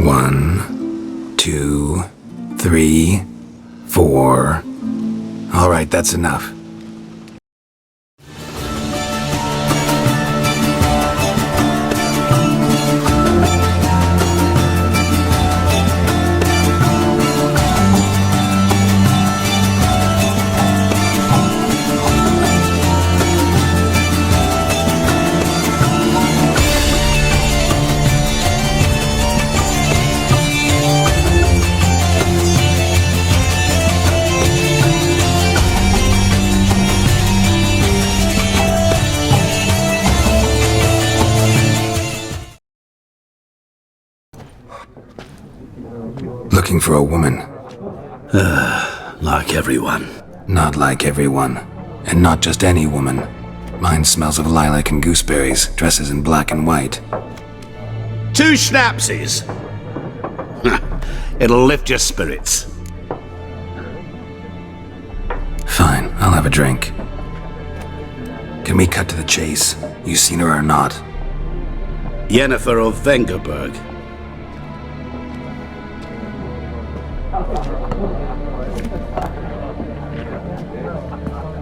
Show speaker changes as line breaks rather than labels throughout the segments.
1, 2, 3, 4. All right, that's enough. Looking for a woman.
Like everyone.
Not like everyone. And not just any woman. Mine smells of lilac and gooseberries, dresses in black and white.
2 schnapsies. It'll lift your spirits.
Fine, I'll have a drink. Can we cut to the chase? You seen her or not?
Yennefer of Vengerberg.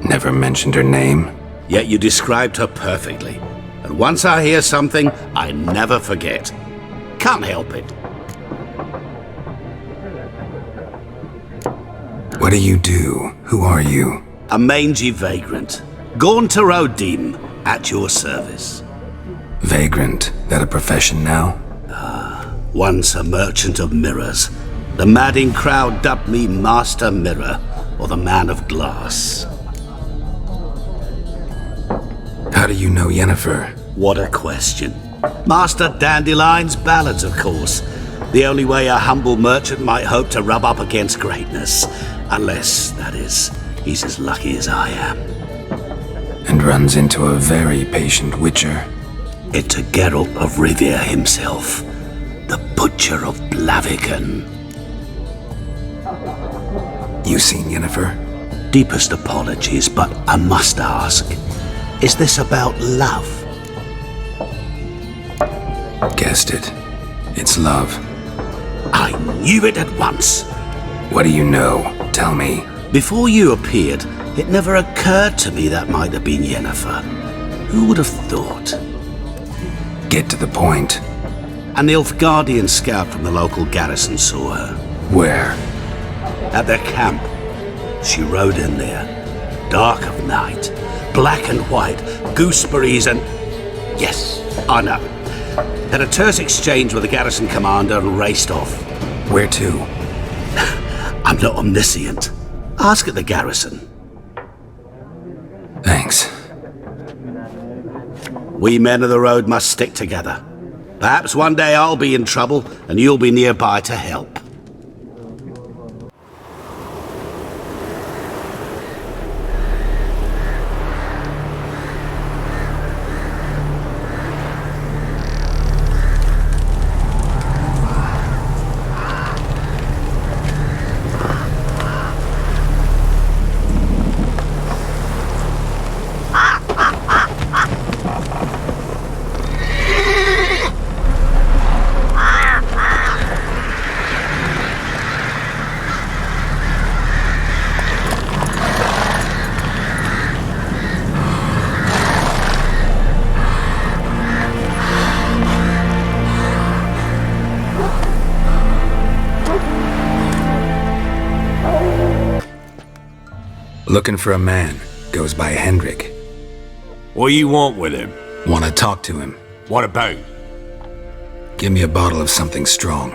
Never mentioned her name.
Yet you described her perfectly. And once I hear something, I never forget. Can't help it.
What do you do? Who are you?
A mangy vagrant. Gone to Rodim, at your service.
Vagrant? That a profession now?
Once a merchant of mirrors. The madding crowd dubbed me Master Mirror, or the Man of Glass.
How do you know Yennefer?
What a question. Master Dandelion's ballads, of course. The only way a humble merchant might hope to rub up against greatness. Unless, that is, he's as lucky as I am.
And runs into a very patient witcher.
Into Geralt of Rivia himself, the Butcher of Blaviken.
You seen Yennefer?
Deepest apologies, but I must ask, is this about love?
Guessed it. It's love.
I knew it at once.
What do you know? Tell me.
Before you appeared, it never occurred to me that might have been Yennefer. Who would have thought?
Get to the point.
An Nilfgaardian scout from the local garrison saw her.
Where?
At their camp. She rode in there. Dark of night. Black and white. Gooseberries and... Yes, I know. Had a terse exchange with the garrison commander and raced off.
Where to?
I'm not omniscient. Ask at the garrison.
Thanks.
We men of the road must stick together. Perhaps one day I'll be in trouble and you'll be nearby to help.
Looking for a man. Goes by Hendrik.
What do you want with him?
Want to talk to him.
What about?
Give me a bottle of something strong.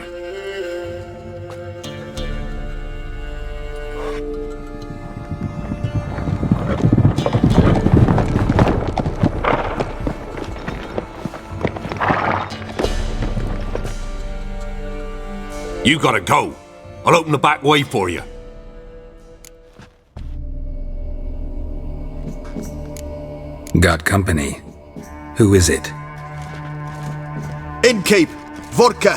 You gotta go. I'll open the back way for you.
Got company. Who is it?
Innkeep! Vodka!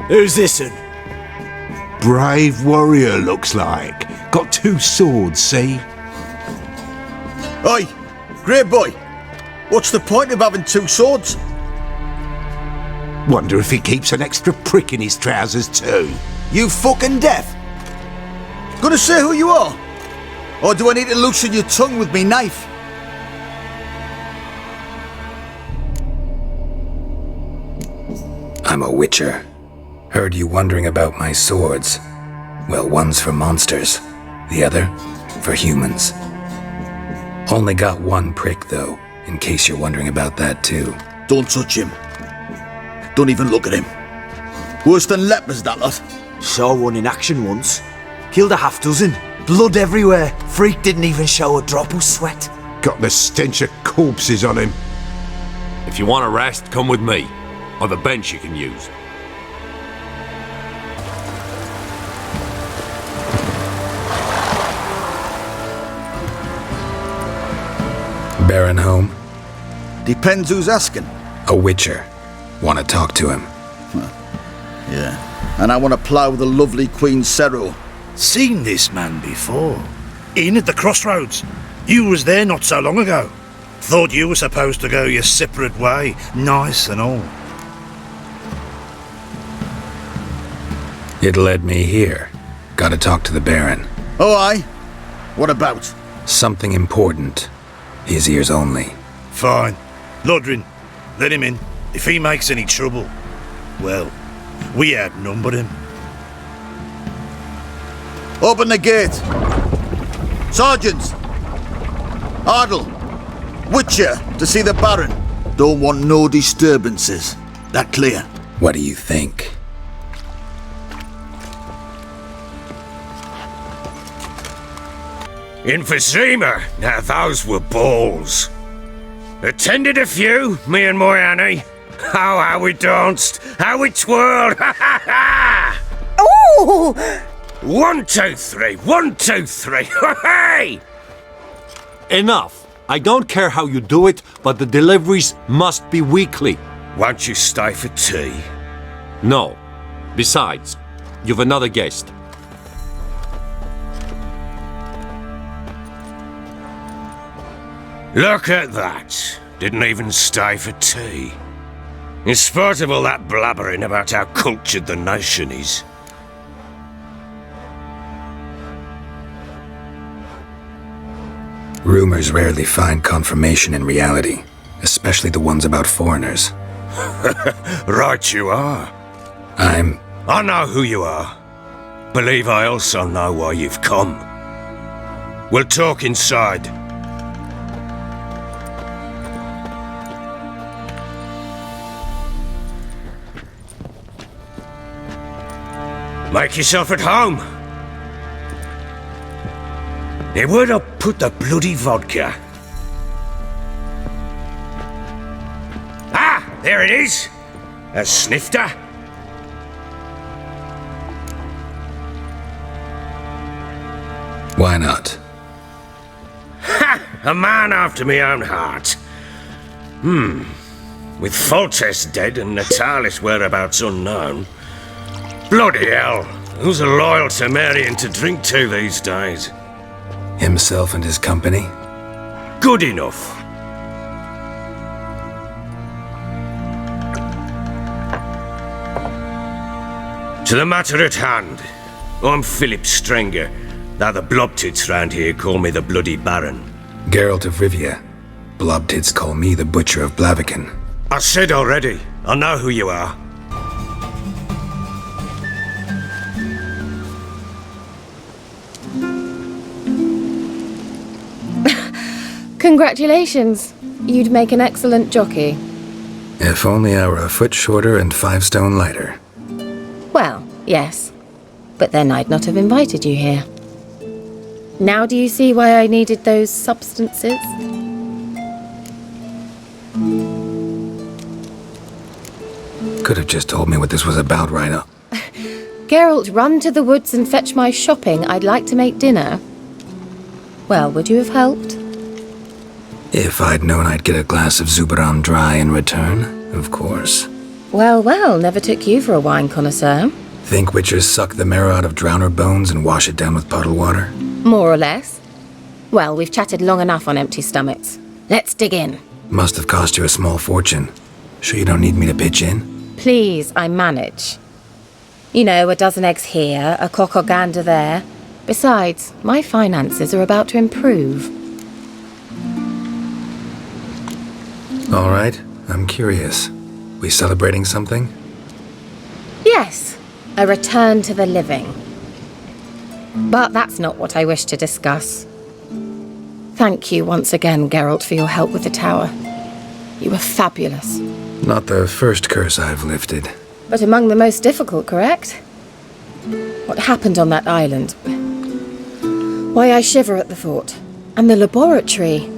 Who's this'n?
Brave warrior, looks like. Got 2 swords, see?
Oi! Great boy! What's the point of having 2 swords?
Wonder if he keeps an extra prick in his trousers too.
You fucking deaf? Gonna say who you are? Or do I need to loosen your tongue with me knife?
I'm a witcher. Heard you wondering about my swords. Well, one's for monsters, the other for humans. Only got one prick, though, in case you're wondering about that, too.
Don't touch him. Don't even look at him. Worse than lepers, that lot.
Saw one in action once. Killed a half dozen. Blood everywhere. Freak didn't even show a drop of sweat.
Got the stench of corpses on him.
If you want a rest, come with me. Or the bench you can use.
Baron home?
Depends who's asking.
A witcher. Want to talk to him.
Yeah. And I want to plough the lovely Queen Cero.
Seen this man before. In at the crossroads. You was there not so long ago. Thought you were supposed to go your separate way, nice and all.
It led me here. Gotta talk to the Baron.
Oh, aye? What about?
Something important. His ears only.
Fine. Lodrin, let him in. If he makes any trouble, well, we outnumber him.
Open the gate. Sergeants! Ardle! Witcher, to see the Baron. Don't want no disturbances. That clear?
What do you think?
Emphysema! Now those were balls. Attended a few, me and my Annie. Oh, how we danced, how we twirled, ha ha ha!
Ooh!
1, 2, 3, 1, 2, 3, hey! Enough. I don't care how you do it, but the deliveries must be weekly. Won't you stay for tea? No. Besides, you've another guest. Look at that. Didn't even stay for tea. In spite of all that blabbering about how cultured the nation is.
Rumors rarely find confirmation in reality, especially the ones about foreigners.
Right you are. I know who you are. Believe I also know why you've come. We'll talk inside. Make yourself at home. Now where'd I put the bloody vodka? Ah, there it is. A snifter.
Why not?
Ha! A man after my own heart. With Foltest dead and Natalis whereabouts unknown. Bloody hell, who's a loyal Temerian to drink to these days?
Himself and his company?
Good enough. To the matter at hand, I'm Philip Strenger, though the blobtits round here call me the Bloody Baron.
Geralt of Rivia. Blobtits call me the Butcher of Blaviken.
I said already, I know who you are.
Congratulations. You'd make an excellent jockey.
If only I were a foot shorter and 5 stone lighter.
Well, yes. But then I'd not have invited you here. Now do you see why I needed those substances?
Could have just told me what this was about right up.
Geralt, run to the woods and fetch my shopping. I'd like to make dinner. Well, would you have helped?
If I'd known I'd get a glass of Zubaran dry in return, of course.
Well, well, never took you for a wine connoisseur.
Think witchers suck the marrow out of drowner bones and wash it down with puddle water?
More or less. Well, we've chatted long enough on empty stomachs. Let's dig in.
Must have cost you a small fortune. Sure you don't need me to pitch in?
Please, I manage. You know, a dozen eggs here, a cock or gander there. Besides, my finances are about to improve.
All right, I'm curious. We celebrating something?
Yes, a return to the living. But that's not what I wish to discuss. Thank you once again, Geralt, for your help with the tower. You were fabulous.
Not the first curse I've lifted.
But among the most difficult, correct? What happened on that island? Why, I shiver at the thought. And the laboratory.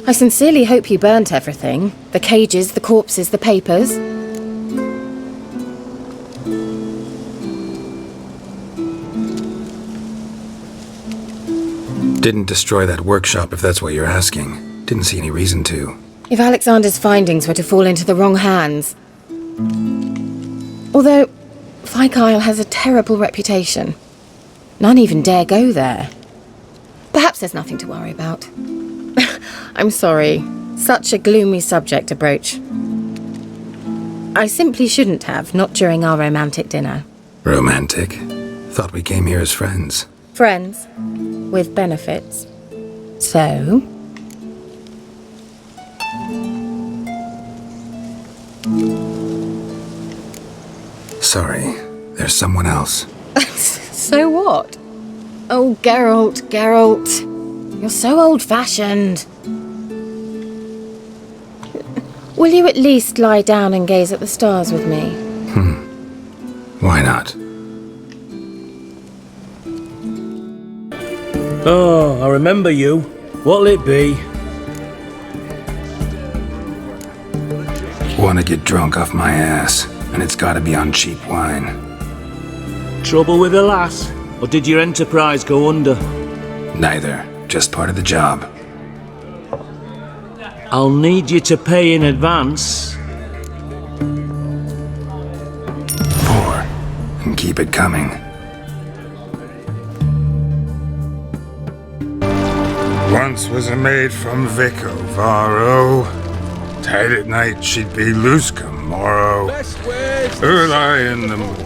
I sincerely hope you burnt everything. The cages, the corpses, the papers.
Didn't destroy that workshop, if that's what you're asking. Didn't see any reason to.
If Alexander's findings were to fall into the wrong hands... Although, Isle has a terrible reputation. None even dare go there. Perhaps there's nothing to worry about. I'm sorry. Such a gloomy subject to broach. I simply shouldn't have, not during our romantic dinner.
Romantic? Thought we came here as friends.
Friends. With benefits. So...
Sorry, there's someone else.
So what? Oh, Geralt, Geralt. You're so old-fashioned. Will you at least lie down and gaze at the stars with me?
Why not?
Oh, I remember you. What'll it be?
Wanna get drunk off my ass, and it's gotta be on cheap wine.
Trouble with the lass? Or did your enterprise go under?
Neither, just part of the job.
I'll need you to pay in advance.
Pour, and keep it coming.
Once was a maid from Vicovaro. Tight at night she'd be loose come morrow. Early in the morning.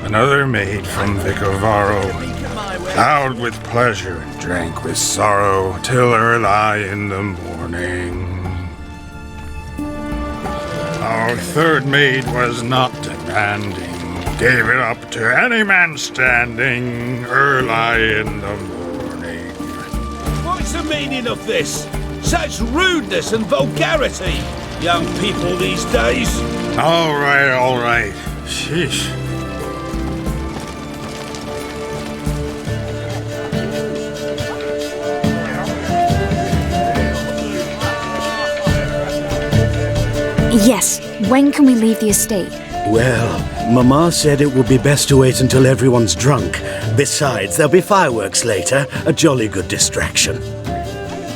Another maid from Vicovaro. Loud with pleasure and drank with sorrow till early in the morning. Our third maid was not demanding. Gave it up to any man standing early in the morning.
What's the meaning of this? Such rudeness and vulgarity, young people these days.
All right. Sheesh.
Yes, when can we leave the estate?
Well, Mama said it would be best to wait until everyone's drunk. Besides, there'll be fireworks later, a jolly good distraction.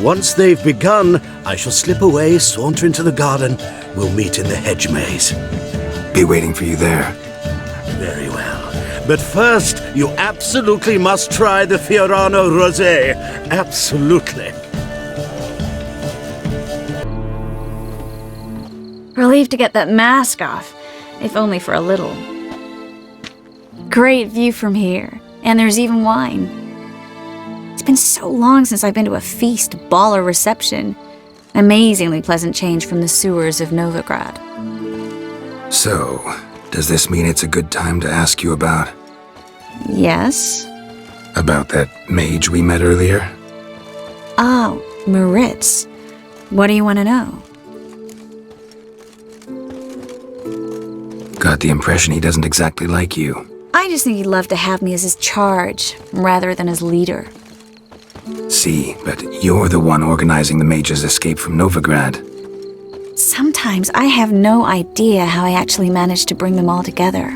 Once they've begun, I shall slip away, saunter into the garden. We'll meet in the hedge maze.
Be waiting for you there.
Very well. But first, you absolutely must try the Fiorano Rosé. Absolutely.
Relieved to get that mask off, if only for a little. Great view from here, and there's even wine. It's been so long since I've been to a feast, ball, or reception. Amazingly pleasant change from the sewers of Novigrad.
So, does this mean it's a good time to ask you about...
Yes?
About that mage we met earlier?
Oh, Moritz. What do you want to know?
Got the impression he doesn't exactly like you.
I just think he'd love to have me as his charge, rather than as leader.
See, but you're the one organizing the mage's escape from Novigrad.
Sometimes I have no idea how I actually managed to bring them all together.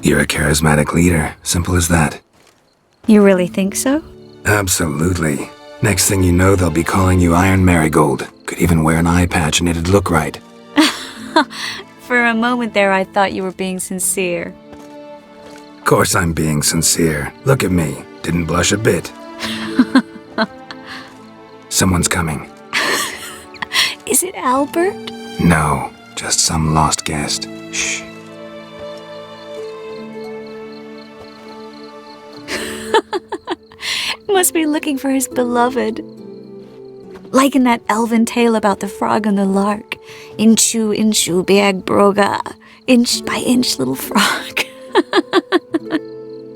You're a charismatic leader, simple as that.
You really think so?
Absolutely. Next thing you know, they'll be calling you Iron Marigold. Could even wear an eye patch and it'd look right.
For a moment there, I thought you were being sincere.
Of course I'm being sincere. Look at me. Didn't blush a bit. Someone's coming.
Is it Albert?
No, just some lost guest. Shh.
Must be looking for his beloved. Like in that elven tale about the frog and the lark. Inchu, inchu, biag broga. Inch by inch, little frog.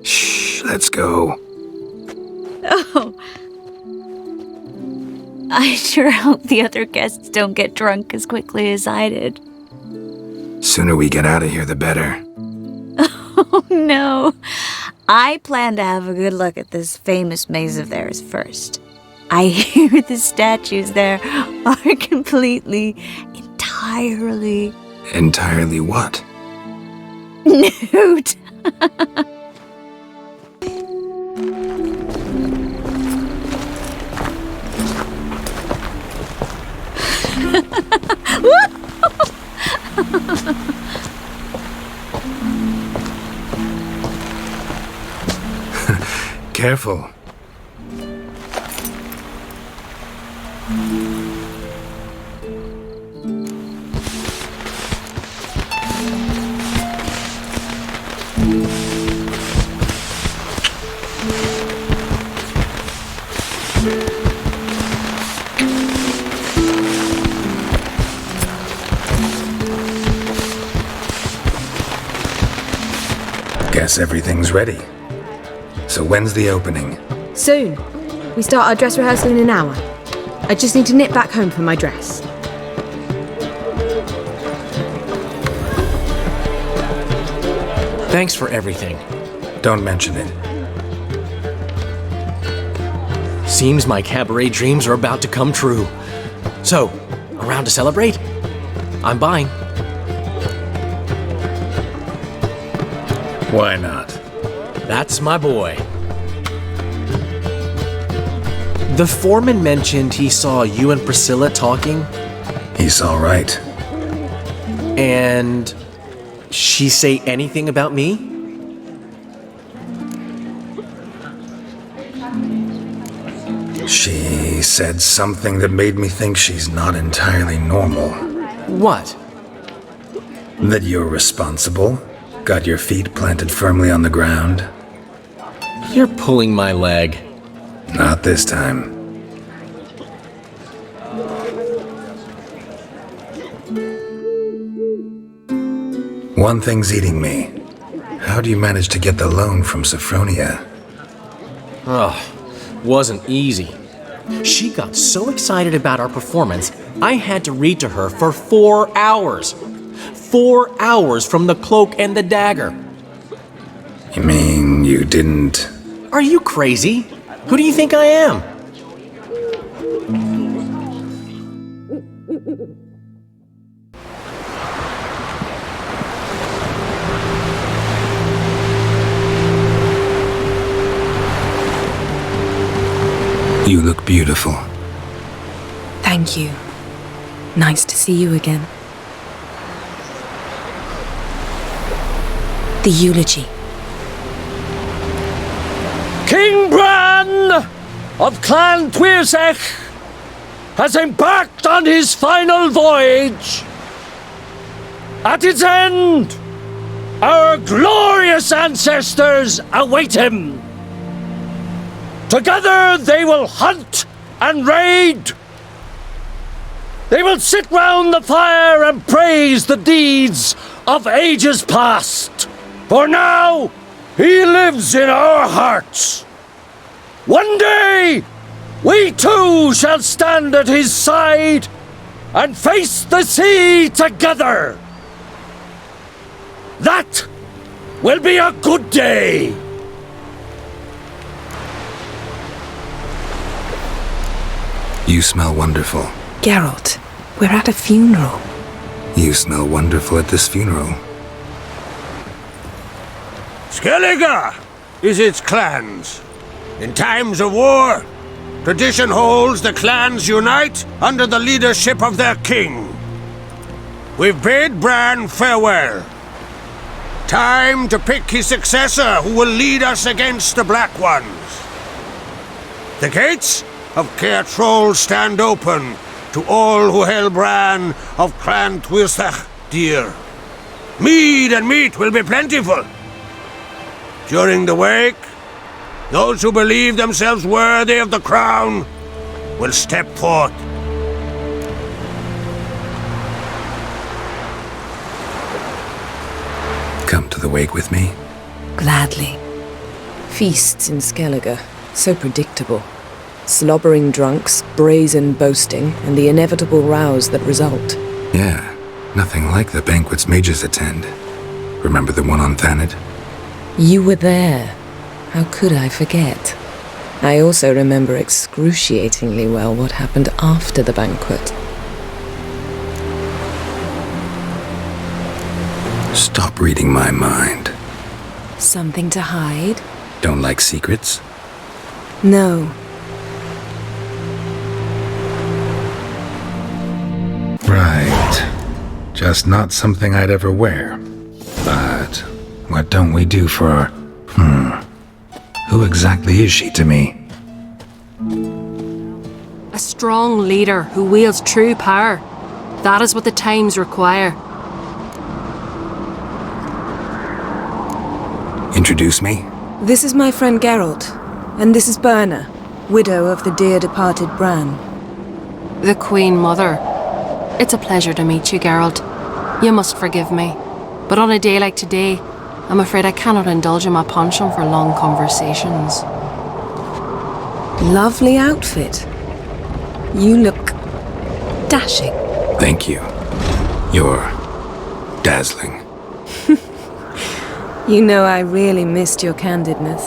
Shh, let's go.
Oh. I sure hope the other guests don't get drunk as quickly as I did.
Sooner we get out of here, the better.
Oh no. I plan to have a good look at this famous maze of theirs first. I hear the statues there are completely, entirely...
Entirely what?
Nude.
Careful. Guess everything's ready. So when's the opening?
Soon. We start our dress rehearsal in an hour. I just need to nip back home for my dress.
Thanks for everything.
Don't mention it.
Seems my cabaret dreams are about to come true. So, around to celebrate? I'm buying.
Why not?
That's my boy. The foreman mentioned he saw you and Priscilla talking.
He's all right.
And she say anything about me?
She said something that made me think she's not entirely normal.
What?
That you're responsible, got your feet planted firmly on the ground.
You're pulling my leg.
Not this time. One thing's eating me. How do you manage to get the loan from Sophronia?
Wasn't easy. She got so excited about our performance, I had to read to her for 4 hours. 4 hours from the Cloak and the Dagger.
You mean you didn't...
Are you crazy? Who do you think I am?
You look beautiful.
Thank you. Nice to see you again. The eulogy.
King Bran of Clan Tuirsech has embarked on his final voyage. At its end, our glorious ancestors await him. Together they will hunt and raid. They will sit round the fire and praise the deeds of ages past. For now, he lives in our hearts. One day, we too shall stand at his side and face the sea together. That will be a good day.
You smell wonderful.
Geralt, we're at a funeral.
You smell wonderful at this funeral.
Skellige is its clans. In times of war, tradition holds the clans unite under the leadership of their king. We've bid Bran farewell. Time to pick his successor who will lead us against the Black Ones. The gates of KAER stand open to all who hail Bran of Clan Tuisach dear. Mead and meat will be plentiful. During the wake, those who believe themselves worthy of the crown will step forth.
Come to the wake with me?
Gladly. Feasts in Skellige, so predictable. Slobbering drunks, brazen boasting, and the inevitable rows that result.
Yeah, nothing like the banquets mages attend. Remember the one on Thanet?
You were there. How could I forget? I also remember excruciatingly well what happened after the banquet.
Stop reading my mind.
Something to hide?
Don't like secrets?
No.
Right. Just not something I'd ever wear. But what don't we do for... Who exactly is she to me?
A strong leader who wields true power. That is what the times require.
Introduce me?
This is my friend Geralt, and this is Berna, widow of the dear departed Bran.
The Queen Mother. It's a pleasure to meet you, Geralt. You must forgive me, but on a day like today, I'm afraid I cannot indulge in my penchant for long conversations.
Lovely outfit. You look dashing.
Thank you. You're dazzling.
You know I really missed your candidness.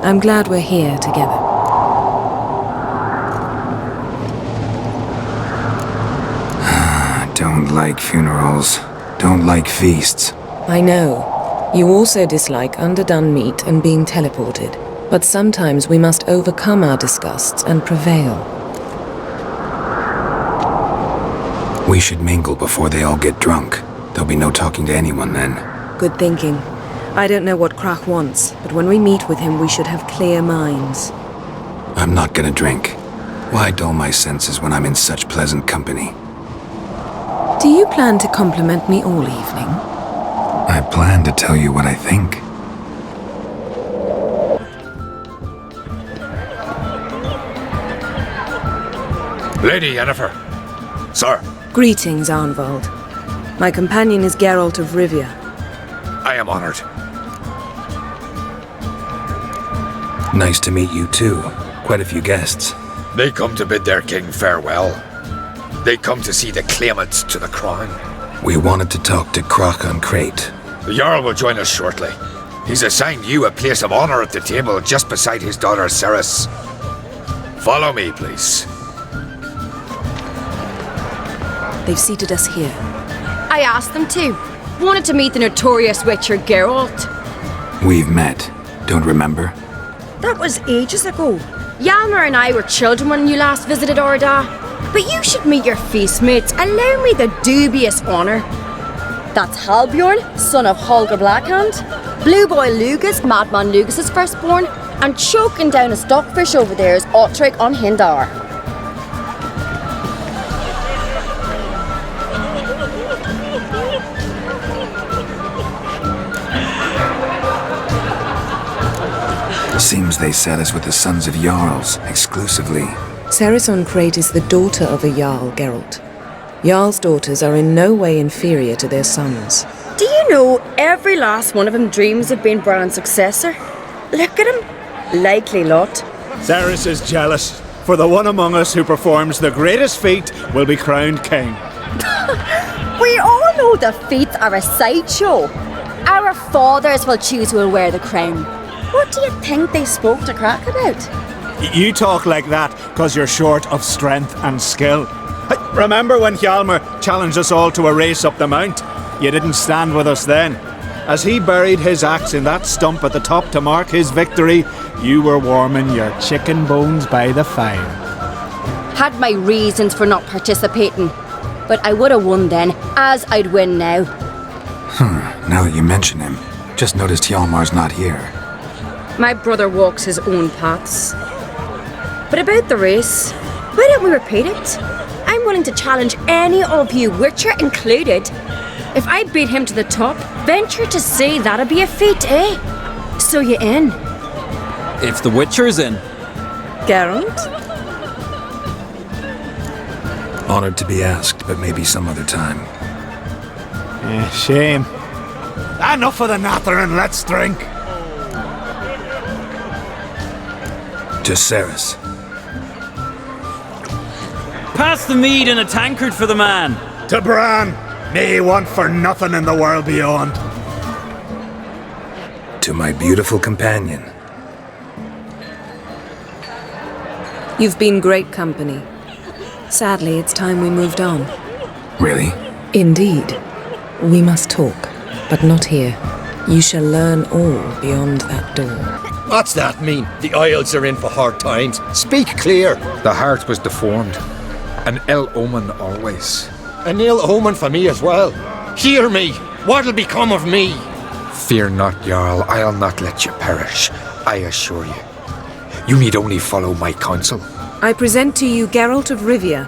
I'm glad we're here together.
Don't like funerals. Don't like feasts.
I know. You also dislike underdone meat and being teleported. But sometimes we must overcome our disgusts and prevail.
We should mingle before they all get drunk. There'll be no talking to anyone then.
Good thinking. I don't know what Krach wants, but when we meet with him we should have clear minds.
I'm not gonna drink. Why dull my senses when I'm in such pleasant company?
Do you plan to compliment me all evening?
I plan to tell you what I think.
Lady Yennefer. Sir.
Greetings, Arnvald. My companion is Geralt of Rivia.
I am honored.
Nice to meet you too. Quite a few guests.
They come to bid their king farewell. They come to see the claimants to the crown.
We wanted to talk to Krach on Crate.
The Jarl will join us shortly. He's assigned you a place of honor at the table just beside his daughter Ceres. Follow me, please.
They've seated us here.
I asked them to. Wanted to meet the notorious witcher Geralt.
We've met. Don't remember?
That was ages ago. Hjalmar and I were children when you last visited Orda. But you should meet your feast mates. Allow me the dubious honour. That's Halbjorn, son of Holger Blackhand. Blue Boy Lugas, Madman Lugas' firstborn. And choking down a stockfish over there is Otric on Hindar.
Seems they set us with the sons of Jarls, exclusively.
Ceres on Crate is the daughter of a Jarl, Geralt. Jarl's daughters are in no way inferior to their sons.
Do you know every last one of them dreams of being Bran's successor? Look at him. Likely lot.
Ceres is jealous, for the one among us who performs the greatest feat will be crowned king.
We all know the feats are a sideshow. Our fathers will choose who will wear the crown. What do you think they spoke to Krach about?
You talk like that because you're short of strength and skill. Remember when Hjalmar challenged us all to a race up the mount? You didn't stand with us then. As he buried his axe in that stump at the top to mark his victory, you were warming your chicken bones by the fire.
Had my reasons for not participating, but I would have won then, as I'd win now.
Now that you mention him, just noticed Hjalmar's not here.
My brother walks his own paths. But about the race, why don't we repeat it? I'm willing to challenge any of you, Witcher included. If I beat him to the top, venture to say that'd be a feat, eh? So you in?
If the Witcher's in.
Geralt?
Honored to be asked, but maybe some other time.
Shame. Enough of the nattering, let's drink.
To Ceres.
Pass the mead in a tankard for the man.
To Bran. May he want for nothing in the world beyond.
To my beautiful companion.
You've been great company. Sadly, it's time we moved on.
Really?
Indeed. We must talk, but not here. You shall learn all beyond that door.
What's that mean? The Isles are in for hard times. Speak clear.
The heart was deformed. An ill omen always.
An ill omen for me as well. Hear me. What'll become of me?
Fear not, Jarl. I'll not let you perish. I assure you. You need only follow my counsel.
I present to you Geralt of Rivia.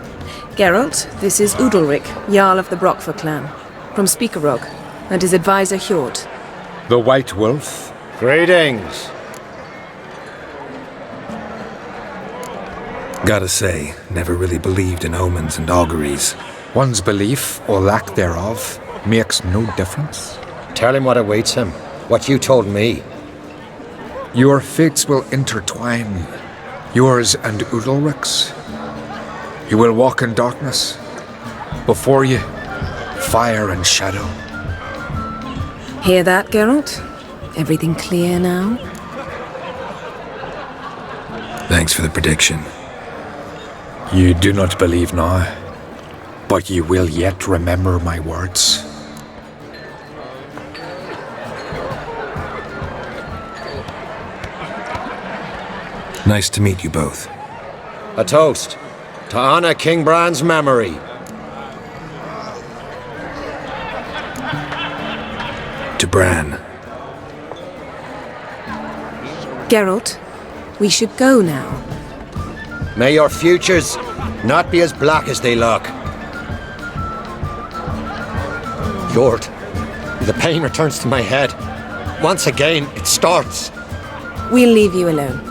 Geralt, this is Udalric, Jarl of the Brockfer clan, from Speakerog, and his advisor Hjord.
The White Wolf.
Greetings.
Gotta say, never really believed in omens and auguries.
One's belief, or lack thereof, makes no difference.
Tell him what awaits him. What you told me.
Your fates will intertwine. Yours and Udalric's. You will walk in darkness. Before you, fire and shadow.
Hear that, Geralt? Everything clear now?
Thanks for the prediction.
You do not believe now, but you will yet remember my words.
Nice to meet you both.
A toast to honor King Bran's memory.
To Bran.
Geralt, we should go now.
May your futures not be as black as they look. Lord, the pain returns to my head. Once again, it starts.
We'll leave you alone.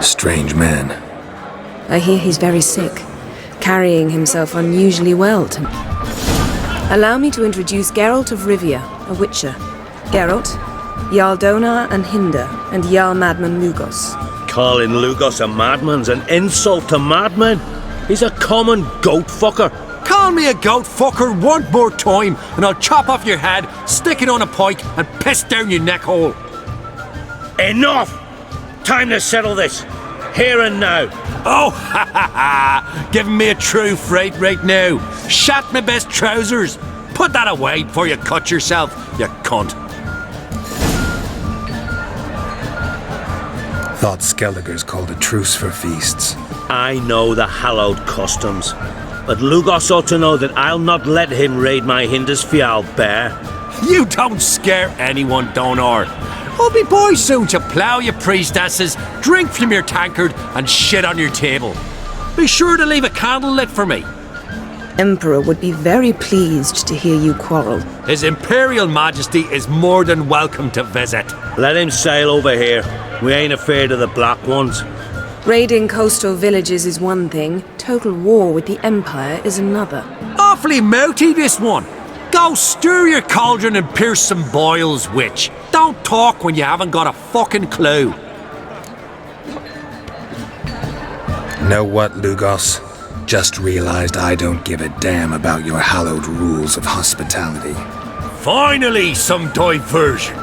Strange man.
I hear he's very sick, carrying himself unusually well. Allow me to introduce Geralt of Rivia, a Witcher. Geralt, Jarl Donar and Hinder, and Jarl Madman Lugos.
Calling Lugos a madman's an insult to madmen. He's a common goat fucker.
Call me a goat fucker one more time, and I'll chop off your head, stick it on a pike, and piss down your neck hole.
Enough! Time to settle this. Here and now.
Oh, ha ha ha! Giving me a true fright right now. Shat my best trousers. Put that away before you cut yourself, you cunt.
Thought Skellige's called a truce for feasts.
I know the hallowed customs, but Lugos ought to know that I'll not let him raid my Hindisfial bear.
You don't scare anyone, Donar. I'll be boys soon to plough your priestesses, drink from your tankard, and shit on your table. Be sure to leave a candle lit for me.
Emperor would be very pleased to hear you quarrel.
His Imperial Majesty is more than welcome to visit.
Let him sail over here. We ain't afraid of the Black Ones.
Raiding coastal villages is one thing, total war with the Empire is another.
Awfully mouty, this one. Go stir your cauldron and pierce some boils, witch. Don't talk when you haven't got a fucking clue.
Know what, Lugos? Just realized I don't give a damn about your hallowed rules of hospitality.
Finally, some diversion.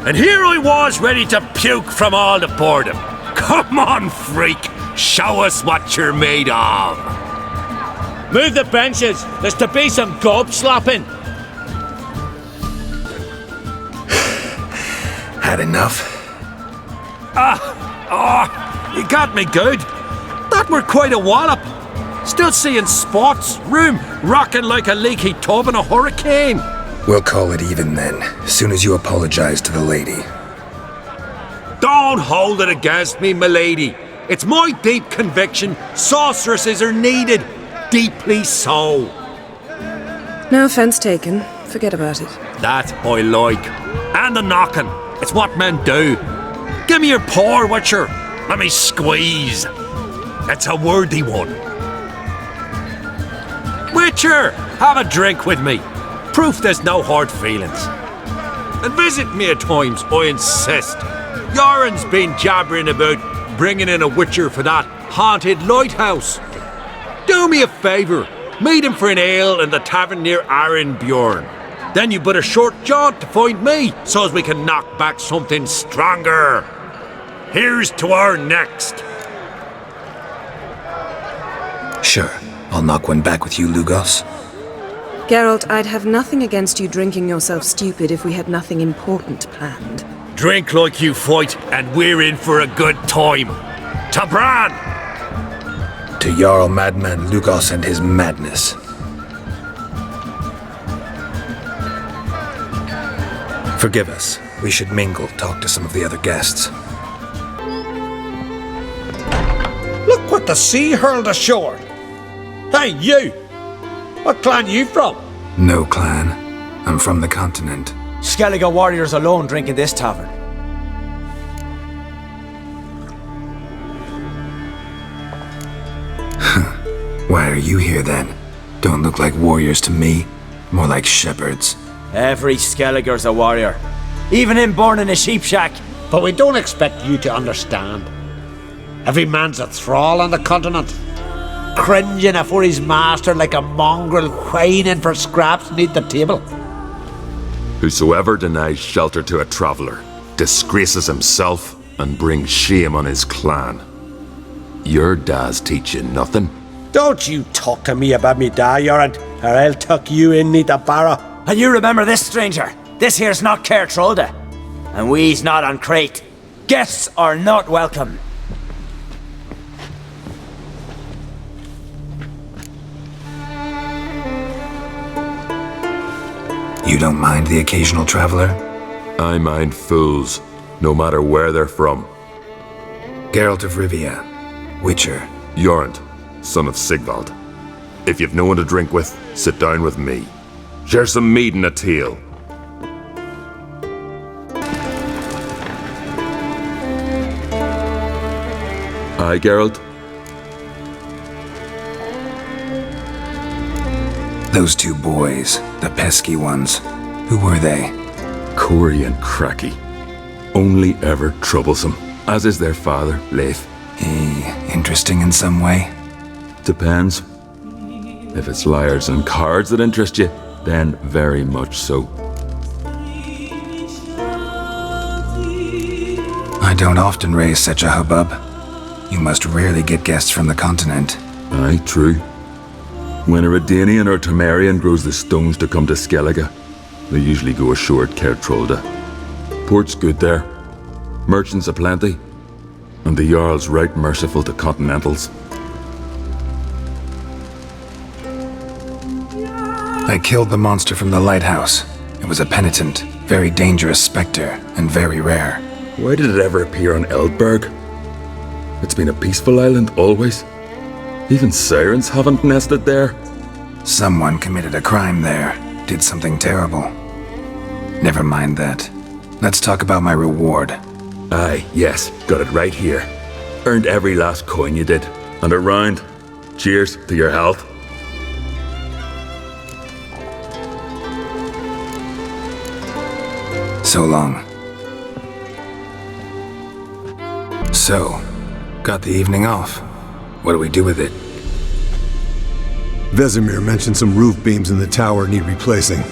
And here I was ready to puke from all the boredom. Come on, freak. Show us what you're made of.
Move the benches. There's to be some gob slapping.
Had enough?
You got me good. That were quite a wallop. Still seeing spots, room rocking like a leaky tub in a hurricane.
We'll call it even then, as soon as you apologize to the lady.
Don't hold it against me, milady. It's my deep conviction sorceresses are needed. Deeply so.
No offense taken. Forget about it.
That I like. And the knocking. It's what men do. Give me your paw, Witcher. Let me squeeze. It's a worthy one. Witcher, have a drink with me. Proof there's no hard feelings. And visit me at times, I insist. Yoren's been jabbering about bringing in a Witcher for that haunted lighthouse. Do me a favour. Meet him for an ale in the tavern near Arenbjorn. Then you but a short jaunt to find me, so as we can knock back something stronger. Here's to our next.
Sure, I'll knock one back with you, Lugos.
Geralt, I'd have nothing against you drinking yourself stupid if we had nothing important planned.
Drink like you fight, and we're in for a good time. To Bran!
To Jarl Madman Lugos and his madness. Forgive us. We should mingle, talk to some of the other guests.
Look what the sea hurled ashore. Hey, you! What clan you from?
No clan. I'm from the continent.
Skellige warriors alone drink in this tavern.
Why are you here then? Don't look like warriors to me. More like shepherds.
Every Skellige's a warrior. Even him born in a sheep shack.
But we don't expect you to understand. Every man's a thrall on the continent. Cringing afore his master like a mongrel whining for scraps neath the table.
Whosoever denies shelter to a traveller disgraces himself and brings shame on his clan. Your da's teach you nothing.
Don't you talk to me about me da, Jorand, or I'll tuck you in neath the barrow.
And you remember this, stranger. This here's not KAER Trolda. And we's not on Crate. Guests are not welcome.
You don't mind the occasional traveler?
I mind fools, no matter where they're from.
Geralt of Rivia, Witcher.
Jorand, son of Sigvald. If you've no one to drink with, sit down with me. Share some mead and a tale. Aye, Geralt?
Those two boys, the pesky ones, who were they?
Corey and Cracky. Only ever troublesome, as is their father, Leif.
Interesting in some way?
Depends. If it's liars and cards that interest you, then very much so.
I don't often raise such a hubbub. You must rarely get guests from the continent.
Aye, true. When a Redanian or Temerian grows the stones to come to Skellige, they usually go ashore at KAER Trolda. Port's good there, merchants aplenty, and the Jarl's right merciful to continentals.
I killed the monster from the lighthouse. It was a penitent, very dangerous spectre, and very rare.
Why did it ever appear on Eldberg? It's been a peaceful island always. Even sirens haven't nested there.
Someone committed a crime there, did something terrible. Never mind that. Let's talk about my reward.
Aye, yes, got it right here. Earned every last coin you did. And a round. Cheers to your health.
So long. So, got the evening off. What do we do with it?
Vesemir mentioned some roof beams in the tower need replacing.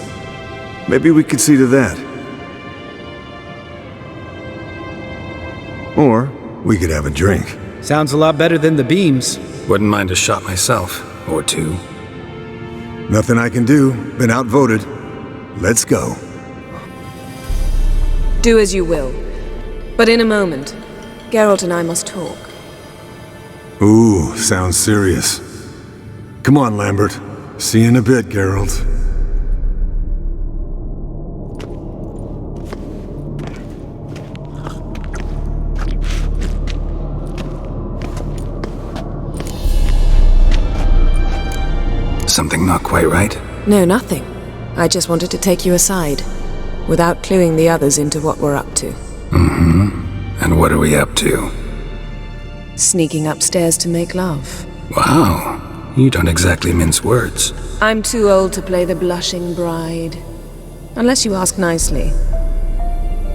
Maybe we could see to that. Or we could have a drink.
Sounds a lot better than the beams.
Wouldn't mind a shot myself, or two.
Nothing I can do. Been outvoted. Let's go.
Do as you will. But in a moment, Geralt and I must talk.
Ooh, sounds serious. Come on, Lambert. See you in a bit, Geralt.
Something not quite right?
No, nothing. I just wanted to take you aside, without cluing the others into what we're up to.
Mm-hmm. And what are we up to?
Sneaking upstairs to make love.
Wow, you don't exactly mince words.
I'm too old to play the blushing bride. Unless you ask nicely.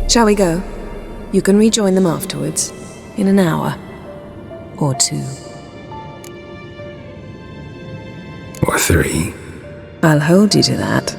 Shall we go? You can rejoin them afterwards. In an hour. Or 2.
Or 3.
I'll hold you to that.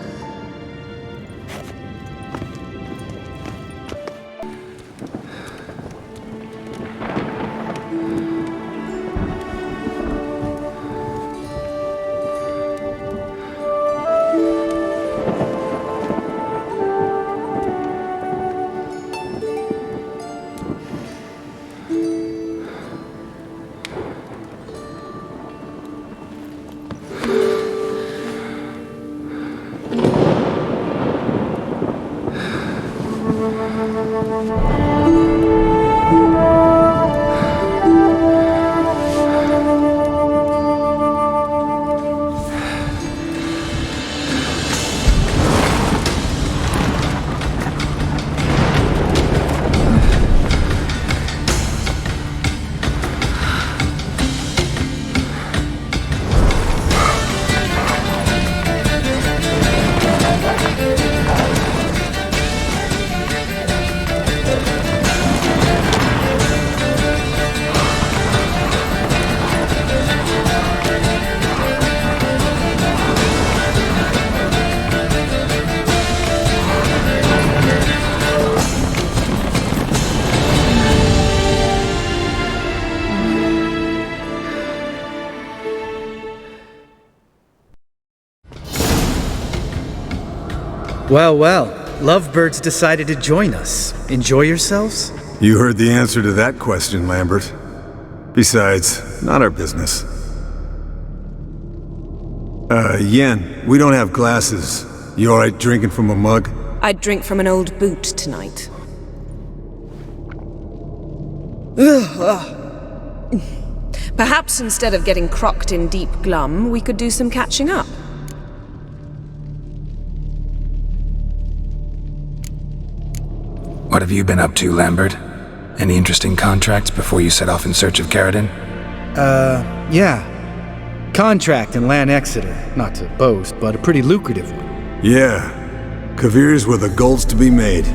Well, well. Lovebirds decided to join us. Enjoy yourselves?
You heard the answer to that question, Lambert. Besides, not our business. Yen, we don't have glasses. You alright drinking from a mug?
I'd drink from an old boot tonight. Perhaps instead of getting crocked in deep glum, we could do some catching up.
What have you been up to, Lambert? Any interesting contracts before you set off in search of Caradon?
Yeah. Contract in Lan Exeter. Not to boast, but a pretty lucrative one.
Yeah. KAER's were the gold's to be made.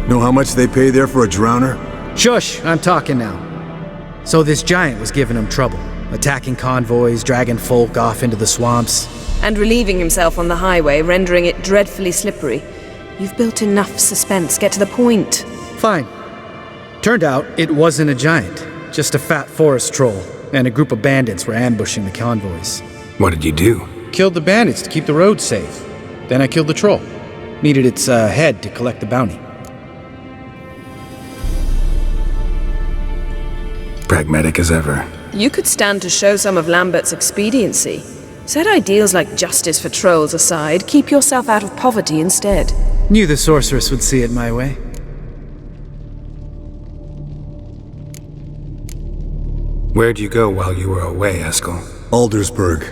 Know how much they pay there for a drowner?
Shush! I'm talking now. So this giant was giving him trouble. Attacking convoys, dragging folk off into the swamps.
And relieving himself on the highway, rendering it dreadfully slippery. You've built enough suspense. Get to the point.
Fine. Turned out it wasn't a giant. Just a fat forest troll. And a group of bandits were ambushing the convoys.
What did you do?
Killed the bandits to keep the roads safe. Then I killed the troll. Needed its head to collect the bounty.
Pragmatic as ever.
You could stand to show some of Lambert's expediency. Set ideals like justice for trolls aside, keep yourself out of poverty instead.
Knew the sorceress would see it my way.
Where'd you go while you were away, Eskel?
Aldersburg.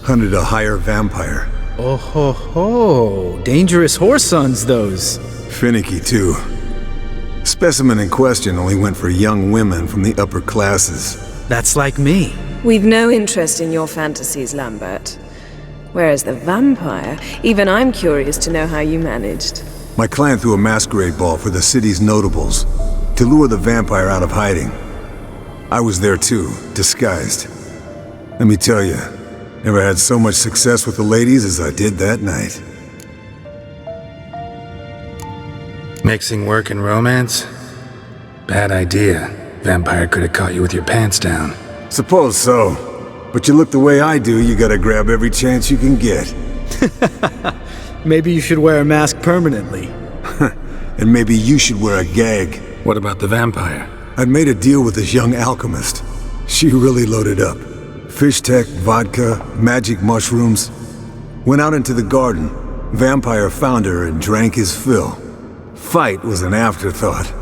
Hunted a higher vampire.
Oh ho ho! Dangerous horse sons, those.
Finicky, too. Specimen in question only went for young women from the upper classes.
That's like me.
We've no interest in your fantasies, Lambert. Whereas the vampire, even I'm curious to know how you managed.
My client threw a masquerade ball for the city's notables to lure the vampire out of hiding. I was there too, disguised. Let me tell you, never had so much success with the ladies as I did that night.
Mixing work and romance? Bad idea. Vampire could have caught you with your pants down.
Suppose so. But you look the way I do, you gotta grab every chance you can get.
Maybe you should wear a mask permanently.
And maybe you should wear a gag.
What about the vampire?
I'd made a deal with this young alchemist. She really loaded up. Fish tech, vodka, magic mushrooms. Went out into the garden. Vampire found her and drank his fill. Fight was an afterthought.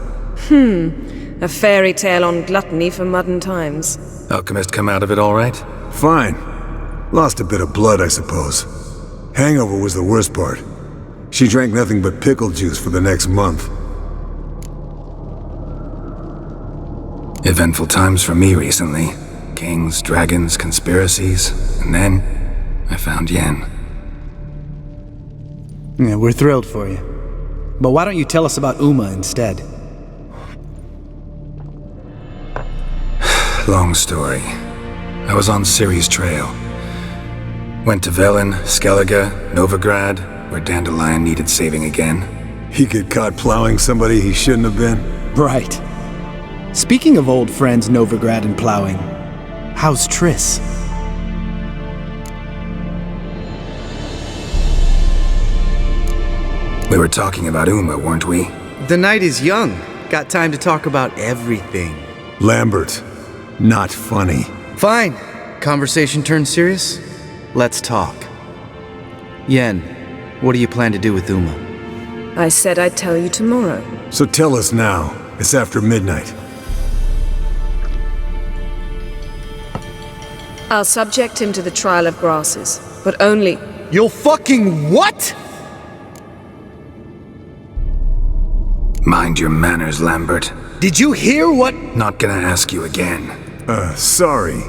A fairy tale on gluttony for modern times.
Alchemist come out of it all right?
Fine. Lost a bit of blood, I suppose. Hangover was the worst part. She drank nothing but pickle juice for the next month.
Eventful times for me recently. Kings, dragons, conspiracies, and then I found Yen.
Yeah, we're thrilled for you. But why don't you tell us about Uma instead?
Long story. I was on Ciri's trail. Went to VELEN, Skellige, Novigrad, where Dandelion needed saving again.
He get caught plowing somebody he shouldn't have been?
Right. Speaking of old friends Novigrad and plowing, how's Triss?
We were talking about Uma, weren't we?
The night is young. Got time to talk about everything.
Lambert, not funny.
Fine. Conversation turned serious? Let's talk. Yen, what do you plan to do with Uma?
I said I'd tell you tomorrow.
So tell us now. It's after midnight.
I'll subject him to the trial of grasses, but only...
You'll fucking what?
Mind your manners, Lambert.
Did you hear what?
Not gonna ask you again.
Sorry.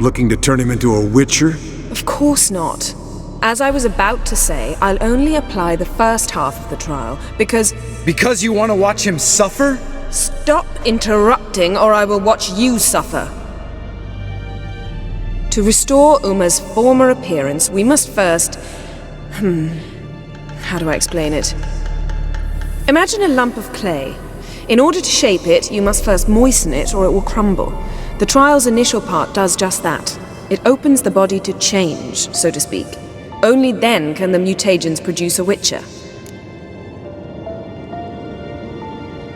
Looking to turn him into a witcher?
Of course not. As I was about to say, I'll only apply the first half of the trial, because...
Because you want to watch him suffer?
Stop interrupting, or I will watch you suffer. To restore Uma's former appearance, we must first... How do I explain it? Imagine a lump of clay. In order to shape it, you must first moisten it, or it will crumble. The trial's initial part does just that. It opens the body to change, so to speak. Only then can the mutagens produce a witcher.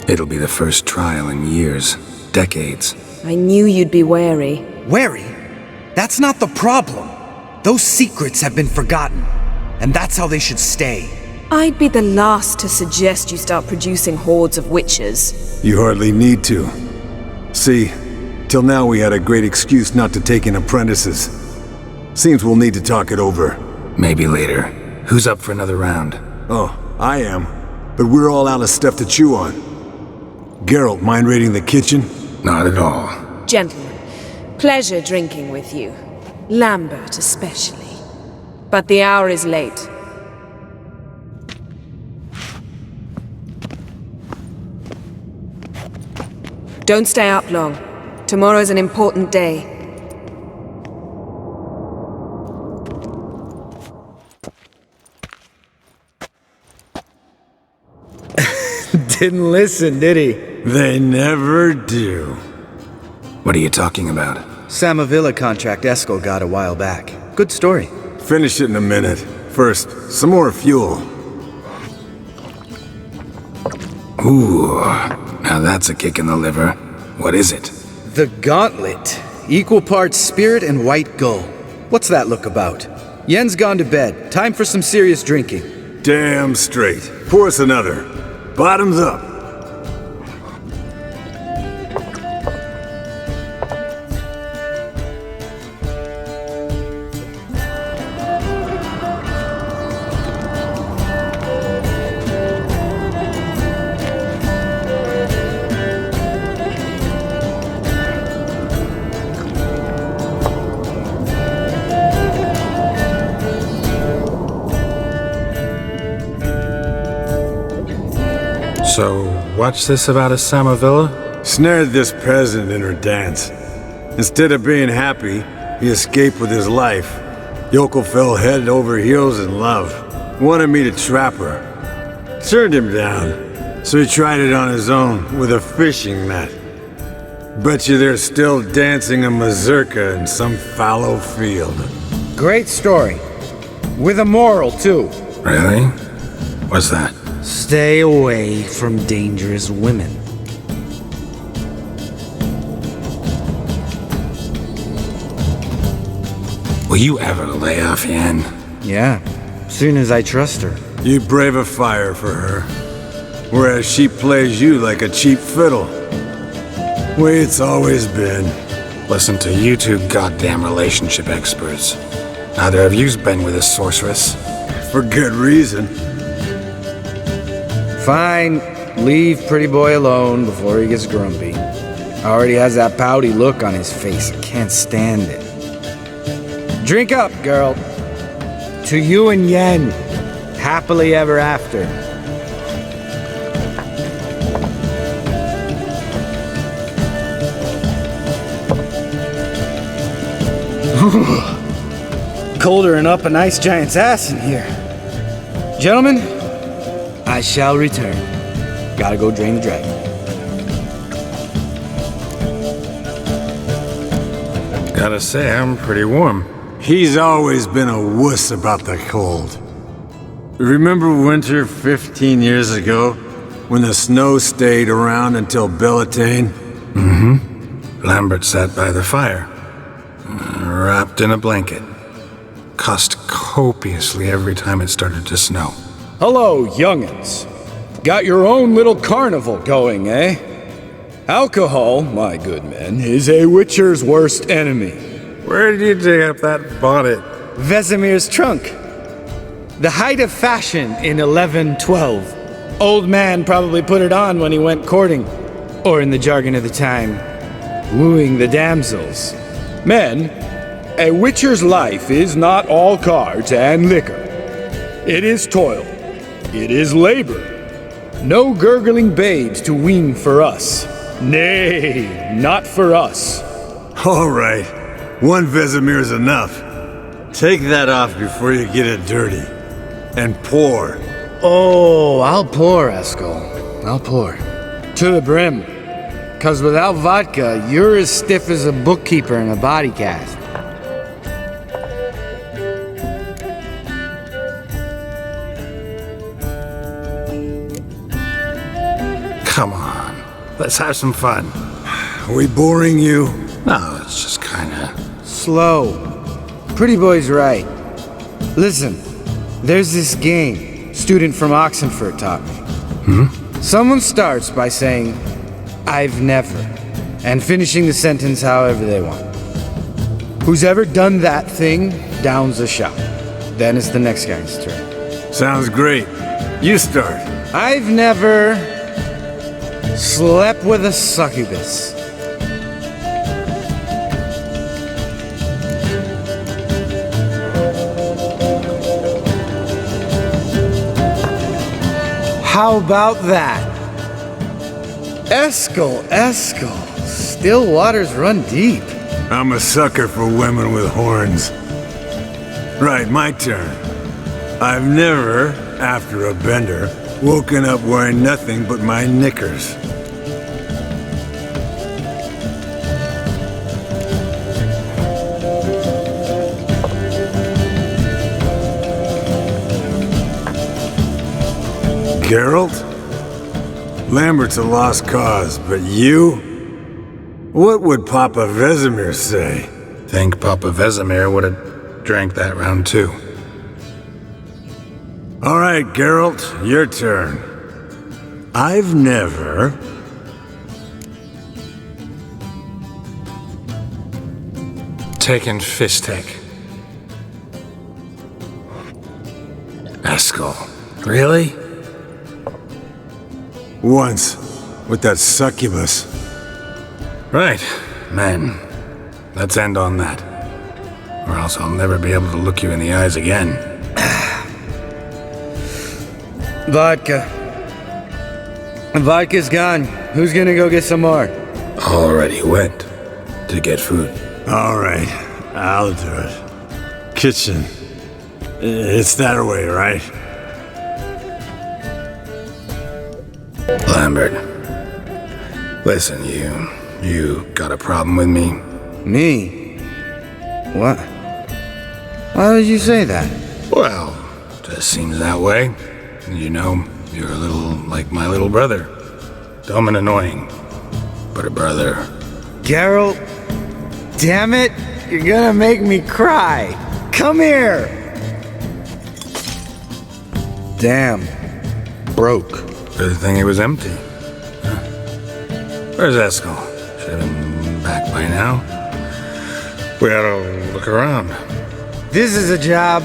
It'll be the first trial in years, decades.
I knew you'd be wary.
Wary? That's not the problem. Those secrets have been forgotten, and that's how they should stay.
I'd be the last to suggest you start producing hordes of witchers.
You hardly need to. See, till now we had a great excuse not to take in apprentices. Seems we'll need to talk it over.
Maybe later. Who's up for another round?
Oh, I am. But we're all out of stuff to chew on. Geralt, mind raiding the kitchen?
Not at all.
Gentlemen, pleasure drinking with you. Lambert especially. But the hour is late. Don't stay up long. Tomorrow's an important day.
Didn't listen, did he?
They never do.
What are you talking about?
Samavilla contract Eskel got a while back. Good story.
Finish it in a minute. First, some more fuel.
Ooh, now that's a kick in the liver. What is it?
The Gauntlet. Equal parts spirit and white gull. What's that look about? Yen's gone to bed. Time for some serious drinking.
Damn straight. Pour us another. Bottoms up.
So, what's this about a Samavilla?
Snared this peasant in her dance. Instead of being happy, he escaped with his life. Yokel fell head over heels in love. Wanted me to trap her. Turned him down. So he tried it on his own with a fishing net. Bet you they're still dancing a mazurka in some fallow field.
Great story. With a moral, too.
Really? What's that?
Stay away from dangerous women.
Will you ever lay off Yen?
Yeah, soon as I trust her.
You brave a fire for her. Whereas she plays you like a cheap fiddle. Way it's always been.
Listen to you two goddamn relationship experts.
Neither of you's been with a sorceress.
For good reason.
Fine. Leave pretty boy alone before he gets grumpy. Already has that pouty look on his face. I can't stand it. Drink up, girl. To you and Yen. Happily ever after. Colder and up a nice giant's ass in here. Gentlemen, I shall return. Gotta go drain the dragon.
Gotta say, I'm pretty warm.
He's always been a wuss about the cold. Remember winter 15 years ago, when the snow stayed around until Beltane?
Mm-hmm. Lambert sat by the fire, wrapped in a blanket. Cussed copiously every time it started to snow.
Hello, young'uns. Got your own little carnival going, eh? Alcohol, my good men, is a witcher's worst enemy.
Where did you dig up that bonnet?
Vesemir's trunk. The height of fashion in 1112. Old man probably put it on when he went courting, or in the jargon of the time, wooing the damsels. Men, a witcher's life is not all cards and liquor. It is toil. It is labor. No gurgling babes to wean for us. Nay, not for us.
All right. One Vesemir's enough. Take that off before you get it dirty. And pour.
Oh, I'll pour, Eskel. I'll pour. To the brim. 'Cause without vodka, you're as stiff as a bookkeeper in a body cast.
Come on, let's have some fun.
Are we boring you?
No, it's just kinda...
Slow. Pretty boy's right. Listen, there's this game student from OXENFURT taught me. Someone starts by saying, I've never, and finishing the sentence however they want. Who's ever done that thing downs a shot. Then it's the next guy's turn.
Sounds great. You start.
I've never slept with a succubus. How about that? Eskel, still waters run deep.
I'm a sucker for women with horns. Right, my turn. I've never, after a bender, woken up wearing nothing but my knickers. Geralt? Lambert's a lost cause, but you? What would Papa Vesemir say?
Think Papa Vesemir would have drank that round too.
All right, Geralt, your turn. I've never...
taken Fistek. Eskel. Really?
Once, with that succubus.
Right, men. Let's end on that. Or else I'll never be able to look you in the eyes again.
Vodka. Vodka's gone. Who's gonna go get some more?
Already went to get food.
All right, I'll do it. Kitchen. It's that way, right?
Lambert. Listen, you got a problem with me?
Me? What? Why would you say that?
Well, just seems that way. You know, you're a little like my little brother. Dumb and annoying, but a brother.
Geralt, damn it, you're gonna make me cry. Come here. Damn, broke.
Good thing it was empty. Huh? Where's Eskel? Should have been back by now. We ought to look around.
This is a job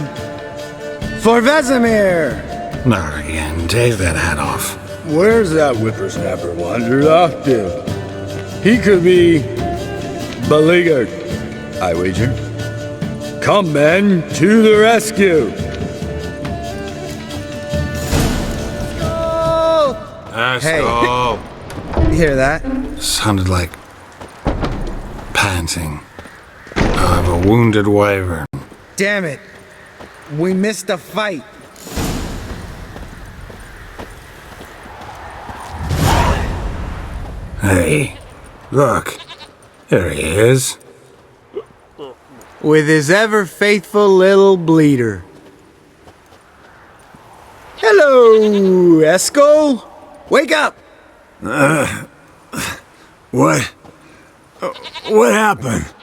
for Vesemir.
Not again. Take that hat off.
Where's that whippersnapper wandered off to? He could be beleaguered, I wager. Come, men, to the rescue!
Let's
Hey.
go.
You hear that?
Sounded like panting of a wounded wyvern.
Damn it! We missed a fight.
Hey, look. There he is.
With his ever faithful little bleeder. Hello, Eskel. Wake up!
What? What happened?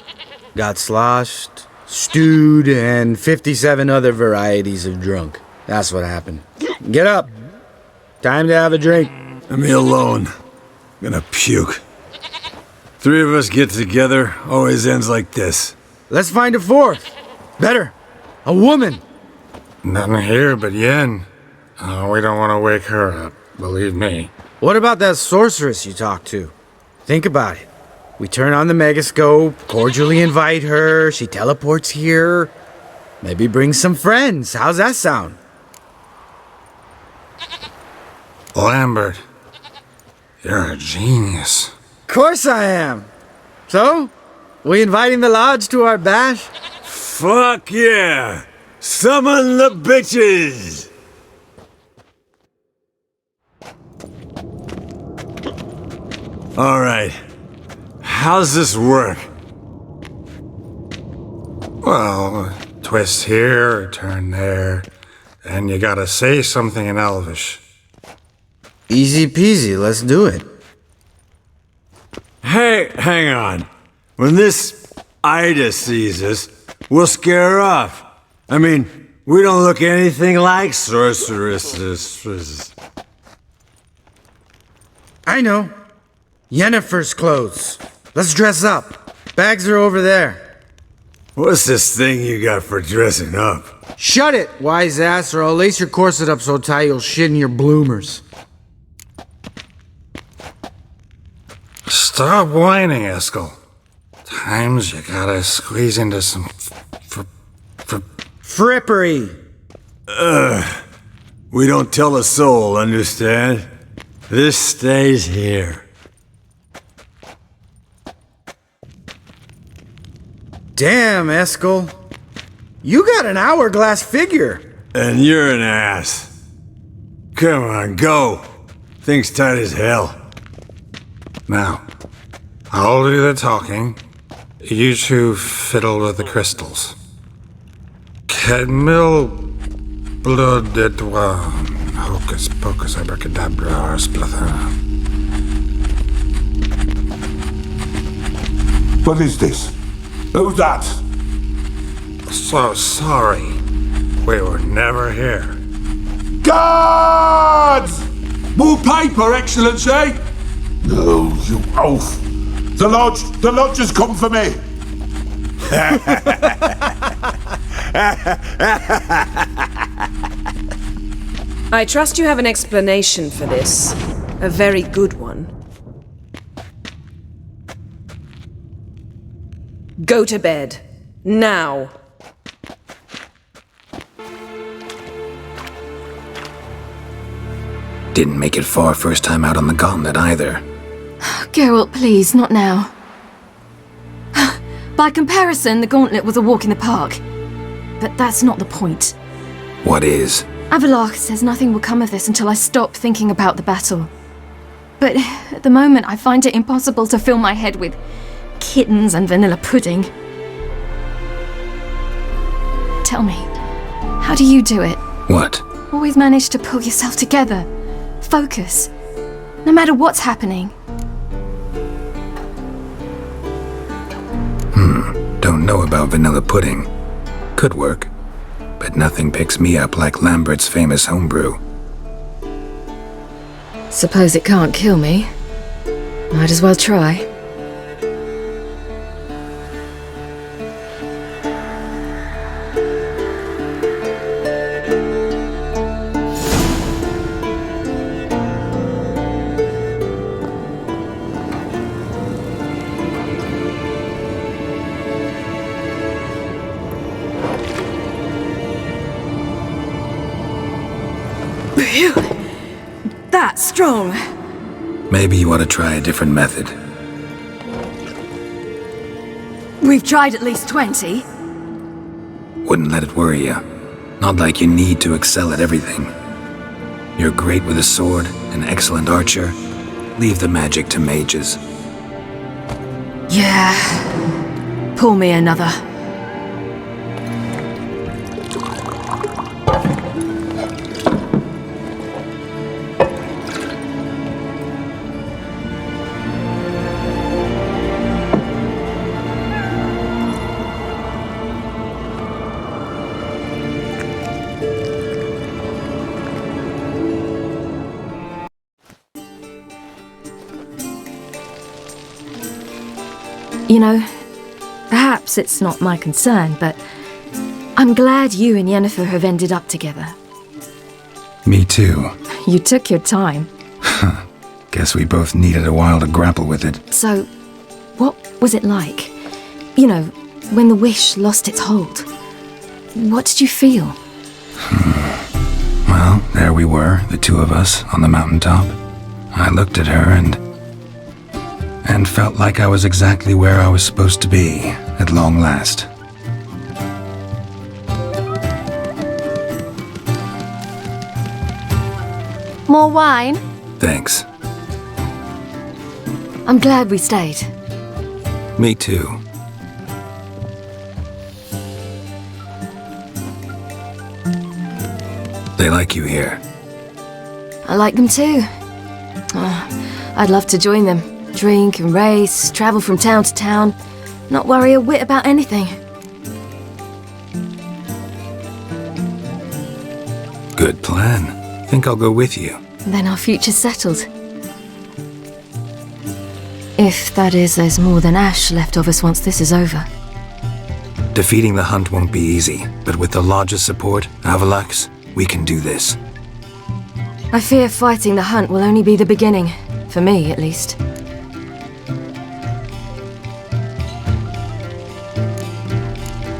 Got sloshed, stewed, and 57 other varieties of drunk. That's what happened. Get up. Time to have a drink.
Leave me alone. I'm gonna puke. Three of us get together, always ends like this.
Let's find a fourth. Better. A woman.
Nothing here but Yen. Oh, we don't want to wake her up, believe me.
What about that sorceress you talked to? Think about it. We turn on the megascope, cordially invite her, she teleports here. Maybe bring some friends. How's that sound?
Lambert, you're a genius.
Of course I am. So, we inviting the lodge to our bash?
Fuck yeah! Summon the bitches! Alright. How's this work?
Well, twist here, turn there, and you gotta say something in Elvish.
Easy peasy, let's do it.
Hey, hang on. When this Ida sees us, we'll scare her off. I mean, we don't look anything like sorceresses.
I know. Yennefer's clothes. Let's dress up. Bags are over there.
What's this thing you got for dressing up?
Shut it, wise ass, or I'll lace your corset up so tight you'll shit in your bloomers.
Stop whining, Eskel. Times you gotta squeeze into some
frippery.
We don't tell a soul, understand? This stays here.
Damn, Eskel. You got an hourglass figure.
And you're an ass. Come on, go. Thing's tight as hell.
Now, I'll do the talking. You two fiddle with the crystals. Kedmil blood de doigt. Hocus pocus abracadabra splather.
What is this? Who's that?
So sorry. We were never here.
Guards! More paper, Excellency! No, you oaf! The lodge has come for me!
I trust you have an explanation for this. A very good one. Go to bed. Now.
Didn't make it far first time out on the gauntlet either.
Geralt, please, not now. By comparison, the gauntlet was a walk in the park. But that's not the point.
What is?
Avallac'h says nothing will come of this until I stop thinking about the battle. But at the moment, I find it impossible to fill my head with kittens and vanilla pudding. Tell me, how do you do it?
What?
Always manage to pull yourself together. Focus. No matter what's happening.
Don't know about vanilla pudding. Could work. But nothing picks me up like Lambert's famous homebrew.
Suppose it can't kill me. Might as well try.
strong.
Maybe you ought to try a different method.
We've tried at least 20.
Wouldn't let it worry you. Not like you need to excel at everything. You're great with a sword, an excellent archer. Leave the magic to mages.
Yeah. Pour me another.
You know, perhaps it's not my concern, but I'm glad you and Yennefer have ended up together.
Me too.
You took your time.
Guess we both needed a while to grapple with it.
So, what was it like? You know, when the wish lost its hold. What did you feel?
Well, there we were, the two of us, on the mountaintop. I looked at her and felt like I was exactly where I was supposed to be, at long last.
More wine?
Thanks.
I'm glad we stayed.
Me too. They like you here.
I like them too. I'd love to join them. Drink and race, travel from town to town, not worry a whit about anything.
Good plan. Think I'll go with you.
Then our future's settled. If that is, there's more than ash left of us once this is over.
Defeating the hunt won't be easy, but with the Lodge's support, Avalax, we can do this.
I fear fighting the hunt will only be the beginning, for me at least.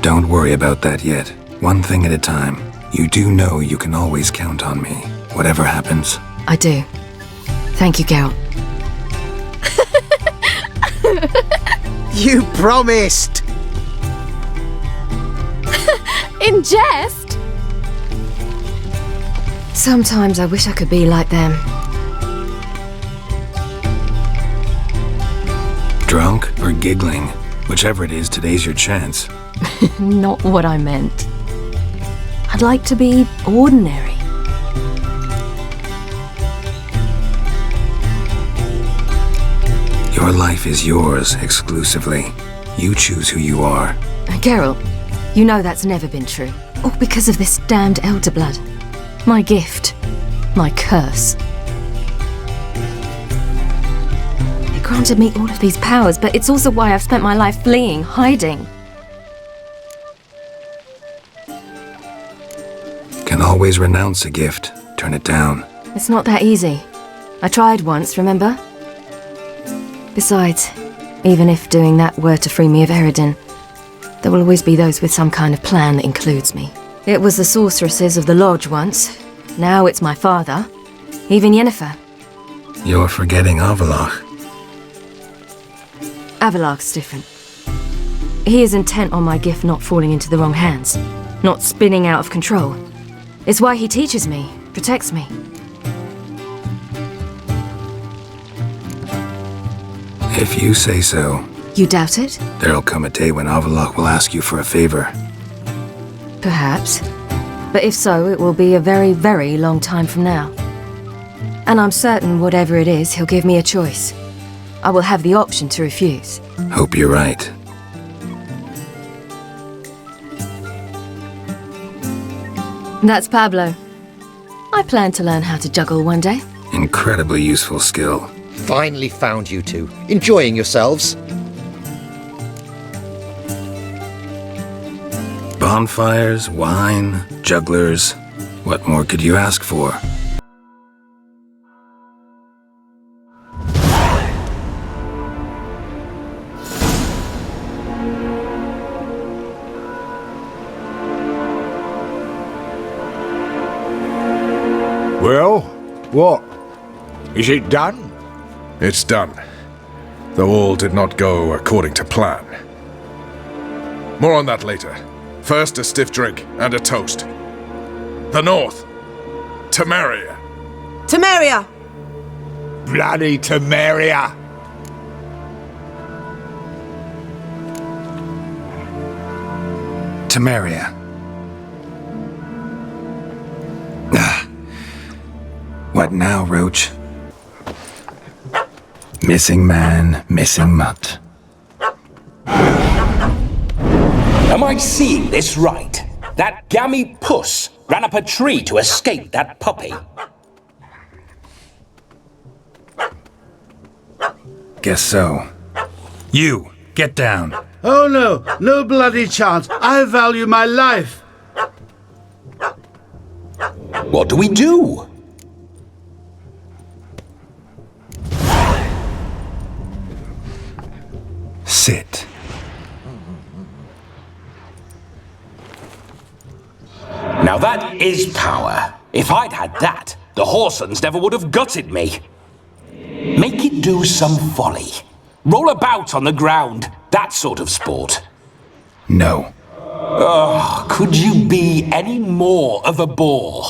Don't worry about that yet. One thing at a time. You do know you can always count on me, whatever happens.
I do. Thank you, Geralt.
You promised!
In jest? Sometimes I wish I could be like them.
Drunk or giggling, whichever it is, today's your chance.
Not what I meant. I'd like to be ordinary.
Your life is yours exclusively. You choose who you are.
Geralt, you know that's never been true. All because of this damned elder blood. My gift. My curse. It granted me all of these powers, but it's also why I've spent my life fleeing, hiding.
Can always renounce a gift. Turn it down.
It's not that easy. I tried once, remember? Besides, even if doing that were to free me of Eredin, there will always be those with some kind of plan that includes me. It was the sorceresses of the Lodge once. Now it's my father. Even Yennefer.
You're forgetting Avallac'h.
Avallac'h's different. He is intent on my gift not falling into the wrong hands, not spinning out of control. It's why he teaches me, protects me.
If you say so.
You doubt it?
There'll come a day when Avallac'h will ask you for a favor.
Perhaps. But if so, it will be a very, very long time from now. And I'm certain whatever it is, he'll give me a choice. I will have the option to refuse.
Hope you're right.
That's Pablo. I plan to learn how to juggle one day.
Incredibly useful skill.
Finally found you two. Enjoying yourselves?
Bonfires, wine, jugglers. What more could you ask for?
Well, what? Is it done?
It's done. Though all did not go according to plan. More on that later. First, a stiff drink and a toast. The North. Temeria.
Temeria!
Bloody Temeria!
Temeria. What now, Roach? Missing man, missing mutt.
Am I seeing this right? That gammy puss ran up a tree to escape that puppy.
Guess so. You, get down.
Oh no, no bloody chance. I value my life.
What do we do?
Sit.
Now that is power. If I'd had that, the Horsons never would have gutted me. Make it do some folly. Roll about on the ground. That sort of sport.
No.
Oh, could you be any more of a bore?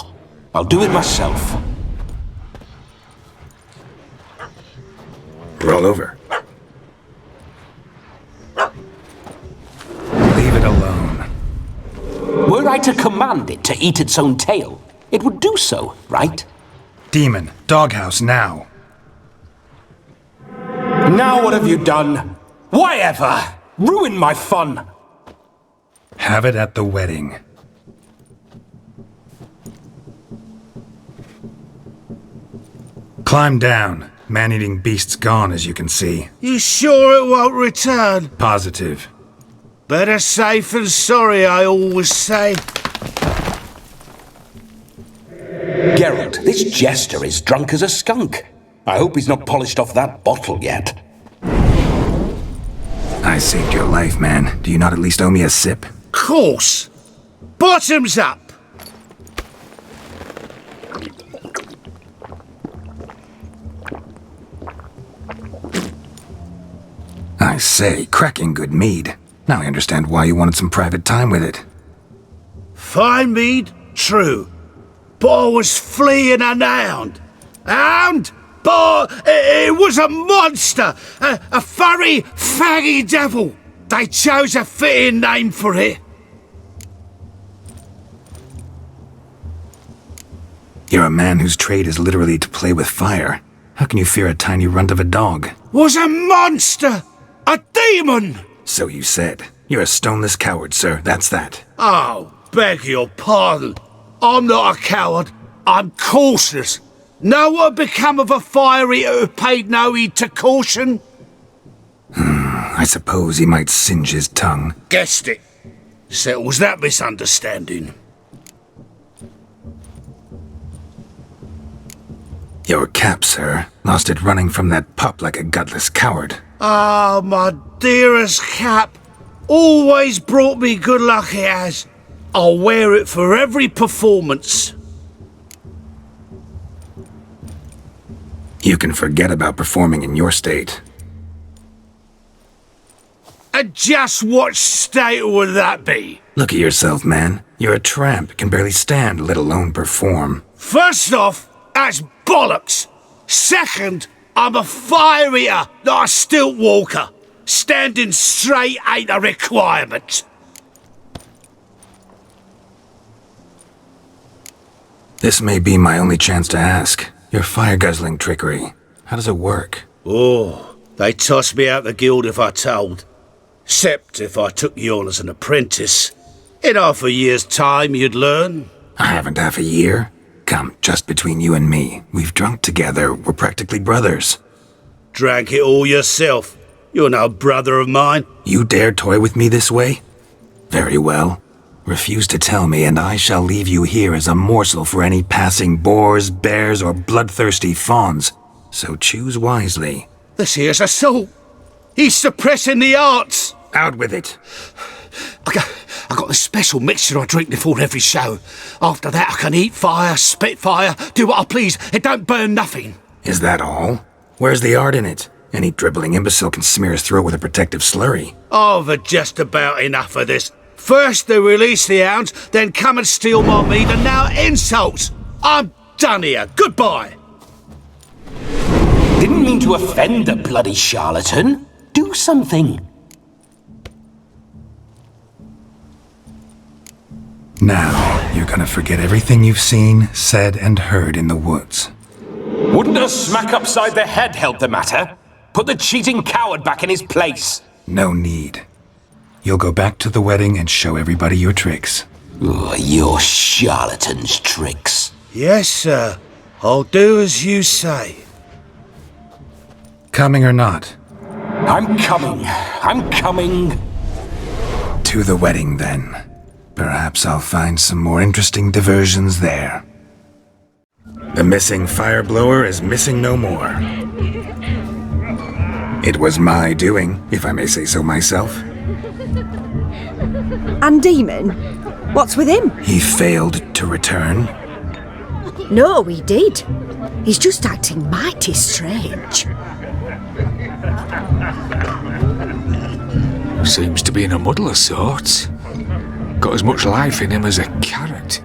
I'll do it myself.
Roll over. Leave it alone.
Were I to command it to eat its own tail, it would do so, right?
Demon, doghouse now.
Now what have you done? Why ever? Ruin my fun.
Have it at the wedding. Climb down. Man-eating beast's gone, as you can see.
You sure it won't return?
Positive.
Better safe than sorry, I always say.
Geralt, this jester is drunk as a skunk. I hope he's not polished off that bottle yet.
I saved your life, man. Do you not at least owe me a sip?
Course. Bottoms up.
I say, cracking good mead. Now I understand why you wanted some private time with it.
Fine mead, true. But I was fleeing a hound. Hound? But it was a monster! A furry, faggy devil! They chose a fitting name for it.
You're a man whose trade is literally to play with fire. How can you fear a tiny runt of a dog?
Was a monster! A demon!
So you said. You're a stoneless coward, sir. That's that.
Oh, beg your pardon. I'm not a coward. I'm cautious. Know what become of a fire eater who paid no heed to caution?
I suppose he might singe his tongue.
Guessed it. Settles that misunderstanding.
Your cap, sir. Lost it running from that pup like a gutless coward.
Ah, my dearest cap. Always brought me good luck it has. I'll wear it for every performance.
You can forget about performing in your state.
And just what state would that be?
Look at yourself, man. You're a tramp, can barely stand, let alone perform.
First off, that's bollocks. Second, I'm a fire eater, not a stilt walker. Standing straight ain't a requirement.
This may be my only chance to ask. Your fire-guzzling trickery. How does it work?
Oh, they'd toss me out the guild if I told. Except if I took you on as an apprentice. In half a year's time, you'd learn.
I haven't half a year. Come, just between you and me. We've drunk together. We're practically brothers.
Drank it all yourself. You're no brother of mine.
You dare toy with me this way? Very well. Refuse to tell me, and I shall leave you here as a morsel for any passing boars, bears, or bloodthirsty fawns. So choose wisely.
This here's assault. He's suppressing the arts.
Out with it.
I got this special mixture I drink before every show. After that, I can eat fire, spit fire, do what I please. It don't burn nothing.
Is that all? Where's the art in it? Any dribbling imbecile can smear his throat with a protective slurry.
I've just about enough of this. First they release the hounds, then come and steal my meat, and now insults. I'm done here. Goodbye.
Didn't mean to offend the bloody charlatan. Do something.
Now, you're gonna forget everything you've seen, said, and heard in the woods.
Wouldn't a smack upside the head help the matter? Put the cheating coward back in his place.
No need. You'll go back to the wedding and show everybody your tricks.
Your charlatan's tricks.
Yes, sir. I'll do as you say.
Coming or not?
I'm coming. I'm coming.
To the wedding, then. Perhaps I'll find some more interesting diversions there. The missing fire blower is missing no more. It was my doing, if I may say so myself.
And Demon? What's with him?
He failed to return.
No, he did. He's just acting mighty strange.
Seems to be in a muddle of sorts. Got as much life in him as a carrot.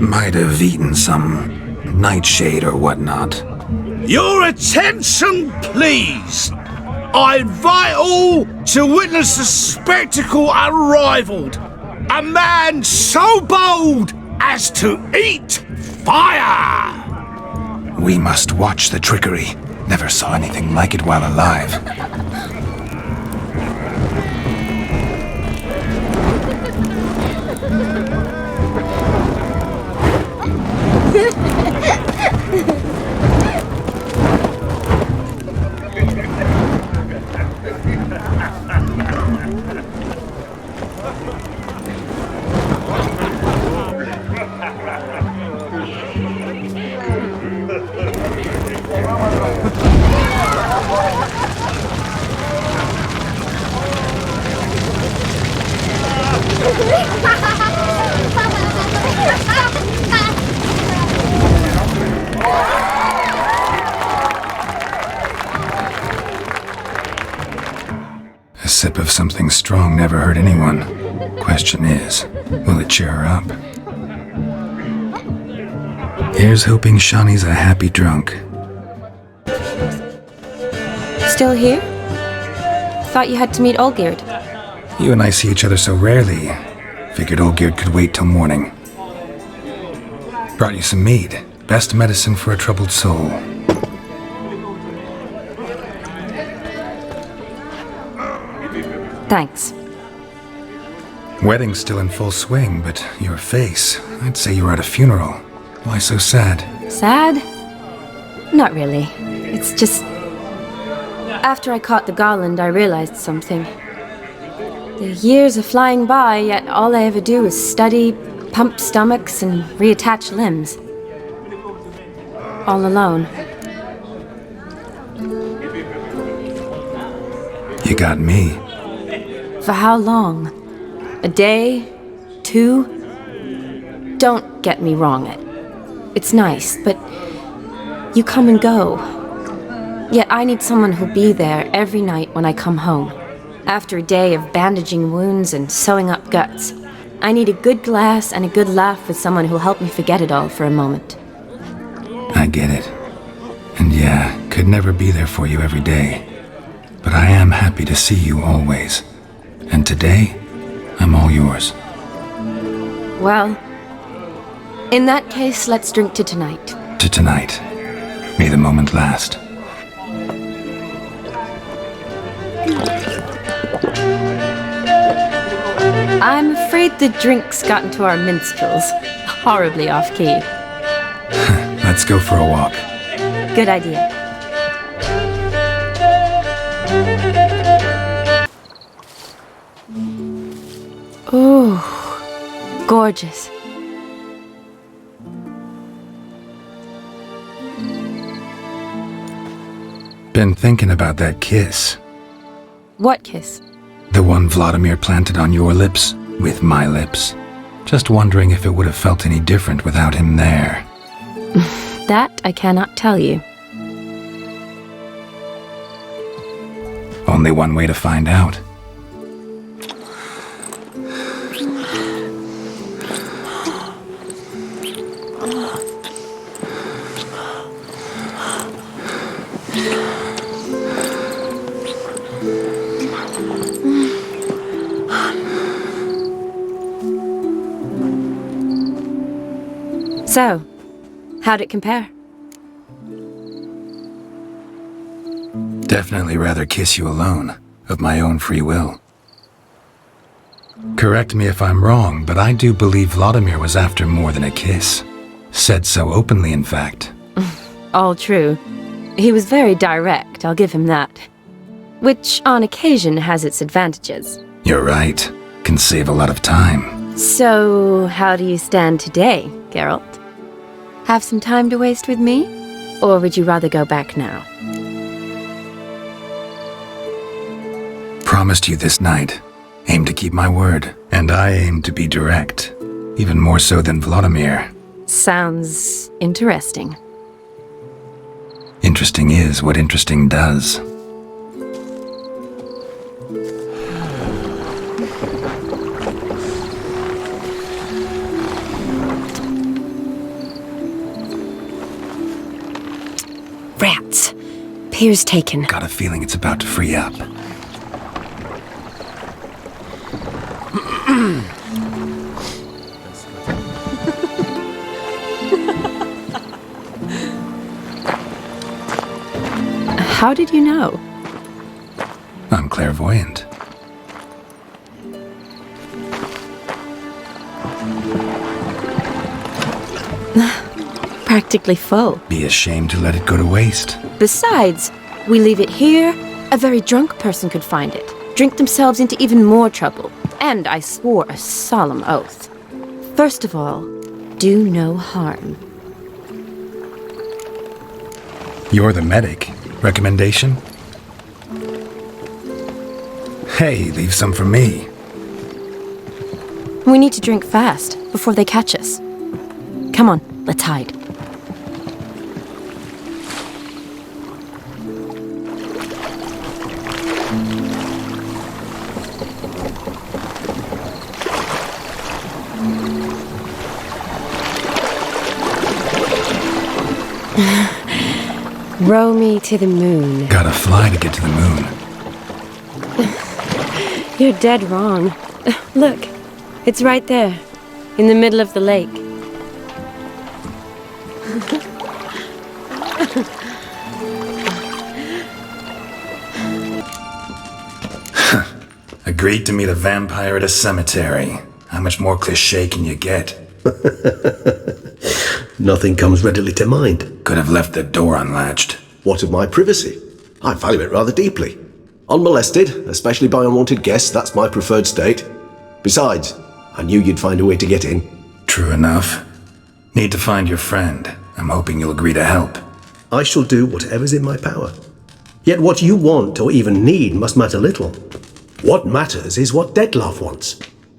Might have eaten some nightshade or whatnot.
Your attention, please. I invite all to witness a spectacle unrivaled. A man so bold as to eat fire!
We must watch the trickery. Never saw anything like it while alive. A sip of something strong never hurt anyone. Question is, will it cheer her up? Here's hoping Shawnee's a happy drunk.
Still here? Thought you had to meet Olgierd.
You and I see each other so rarely. Figured Olgierd could wait till morning. Brought you some mead. Best medicine for a troubled soul.
Thanks.
Wedding's still in full swing, but your face, I'd say you were at a funeral. Why so sad?
Sad? Not really. It's just... After I caught the garland, I realized something. The years are flying by, yet all I ever do is study, pump stomachs, and reattach limbs. All alone.
You got me.
For how long? A day? 2? Don't get me wrong. It's nice, but you come and go. Yet I need someone who'll be there every night when I come home. After a day of bandaging wounds and sewing up guts, I need a good glass and a good laugh with someone who'll help me forget it all for a moment.
I get it. And yeah, could never be there for you every day. But I am happy to see you always. And today, I'm all yours.
Well, in that case, let's drink to tonight.
To tonight. May the moment last.
I'm afraid the drinks got into our minstrels. Horribly off-key.
Let's go for a walk.
Good idea. Ooh, gorgeous.
Been thinking about that kiss.
What kiss?
The one Vladimir planted on your lips, with my lips. Just wondering if it would have felt any different without him there.
That I cannot tell you.
only one way to find out.
So, how'd it compare?
Definitely rather kiss you alone, of my own free will. Correct me if I'm wrong, but I do believe Vladimir was after more than a kiss. Said so openly, in fact.
All true. He was very direct, I'll give him that. Which, on occasion, has its advantages.
You're right. Can save a lot of time.
So, how do you stand today, Geralt? Have some time to waste with me? Or would you rather go back now?
Promised you this night. Aim to keep my word. And I aim to be direct. Even more so than Vladimir.
Sounds interesting.
Interesting is what interesting does.
Rats. Pier's taken.
Got a feeling it's about to free up.
How did you know?
I'm clairvoyant.
Practically full.
Be ashamed to let it go to waste.
Besides, we leave it here, a very drunk person could find it, drink themselves into even more trouble. And I swore a solemn oath. First of all, do no harm.
You're the medic. Recommendation? Hey, leave some for me.
We need to drink fast, before they catch us. Come on, let's hide. Row me to the moon.
Gotta fly to get to the moon.
You're dead wrong. Look, it's right there, in the middle of the lake.
Agreed to meet a vampire at a cemetery. How much more cliché can you get?
Nothing comes readily to mind.
Could have left the door unlatched.
What of my privacy? I value it rather deeply. Unmolested, especially by unwanted guests, that's my preferred state. Besides, I knew you'd find a way to get in.
True enough. Need to find your friend. I'm hoping you'll agree to help.
I shall do whatever's in my power. Yet what you want or even need must matter little. What matters is what Dettlaff wants.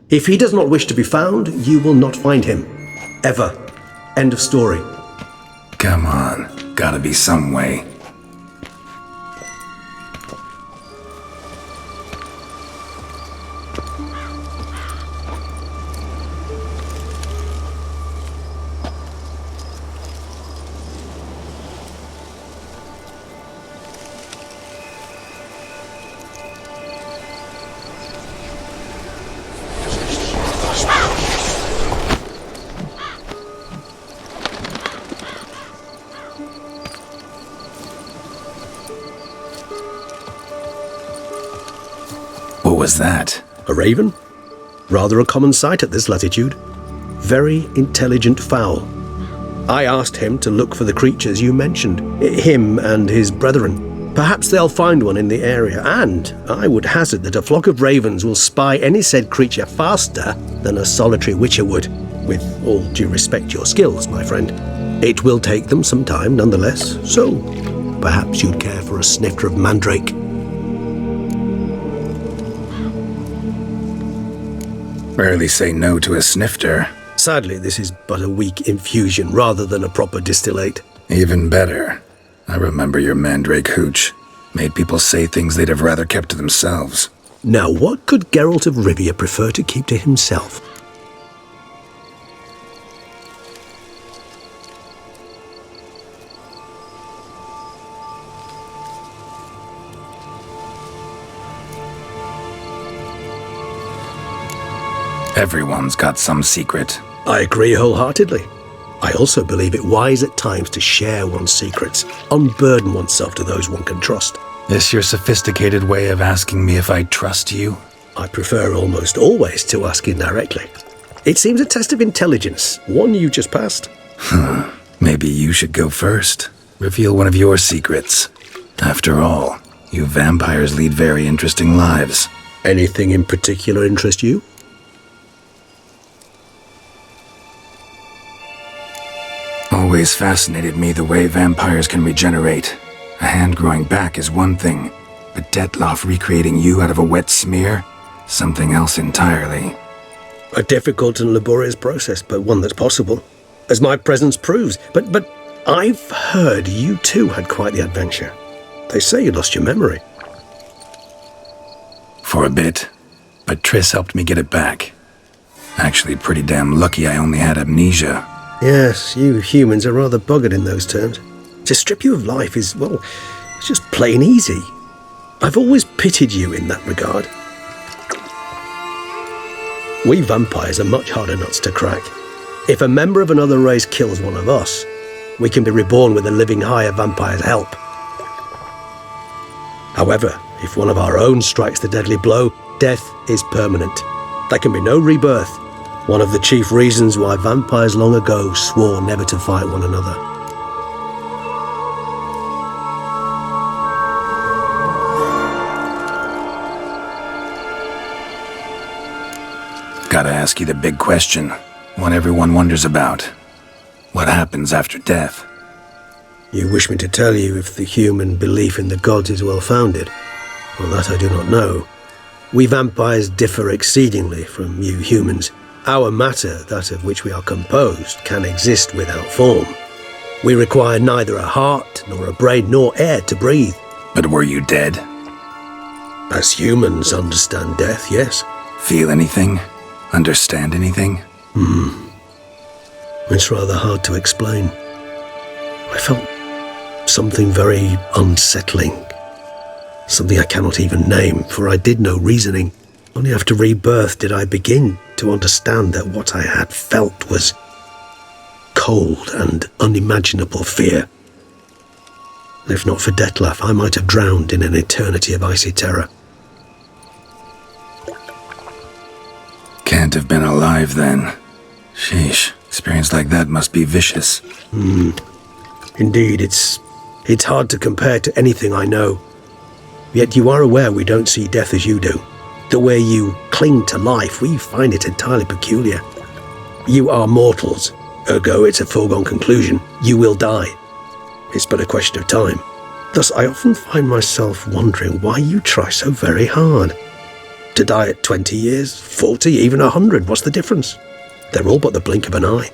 If he does not wish to be found, you will not find him. Ever. End of story.
Come on. Gotta be some way. What was that?
A raven? Rather a common sight at this latitude. Very intelligent fowl. I asked him to look for the creatures you mentioned, him and his brethren. Perhaps they'll find one in the area, and I would hazard that a flock of ravens will spy any said creature faster than a solitary witcher would, with all due respect to your skills, my friend. It will take them some time nonetheless, so perhaps you'd care for a snifter of Madrake.
Rarely say no to a snifter.
Sadly, this is but a weak infusion rather than a proper distillate.
Even better. I remember your Mandrake hooch. Made people say things they'd have rather kept to themselves.
Now, what could Geralt of Rivia prefer to keep to himself?
Everyone's got some secret.
I agree wholeheartedly. I also believe it wise at times to share one's secrets, unburden oneself to those one can trust.
This your sophisticated way of asking me if I trust you?
I prefer almost always to ask indirectly. It seems a test of intelligence, one you just passed.
Maybe you should go first. Reveal one of your secrets. After all, you vampires lead very interesting lives.
Anything in particular interest you?
Always fascinated me the way vampires can regenerate. A hand growing back is one thing, but Detloff recreating you out of a wet smear? Something else entirely.
A difficult and laborious process, but one that's possible, as my presence proves. But I've heard you too had quite the adventure. They say you lost your memory.
For a bit, but Triss helped me get it back. Actually pretty damn lucky I only had amnesia.
Yes, you humans are rather buggered in those terms. To strip you of life is, well, it's just plain easy. I've always pitied you in that regard. We vampires are much harder nuts to crack. If a member of another race kills one of us, we can be reborn with a living higher vampire's help. However, if one of our own strikes the deadly blow, death is permanent. There can be no rebirth. One of the chief reasons why vampires long ago swore never to fight one another.
Gotta ask you the big question, one everyone wonders about. What happens after death?
You wish me to tell you if the human belief in the gods is well-founded? Well, that I do not know. We vampires differ exceedingly from you humans. Our matter, that of which we are composed, can exist without form. We require neither a heart, nor a brain, nor air to breathe.
But were you dead?
As humans understand death, yes.
Feel anything? Understand anything?
It's rather hard to explain. I felt something very unsettling. Something I cannot even name, for I did no reasoning. Only after rebirth did I begin to understand that what I had felt was cold and unimaginable fear. If not for Detloff, I might have drowned in an eternity of icy terror.
Can't have been alive then. Sheesh, experience like that must be vicious.
Indeed, it's hard to compare to anything I know. Yet you are aware we don't see death as you do. The way you cling to life, we find it entirely peculiar. You are mortals, ergo it's a foregone conclusion. You will die. It's but a question of time. Thus, I often find myself wondering why you try so very hard. To die at 20 years, 40, even 100, what's the difference? They're all but the blink of an eye.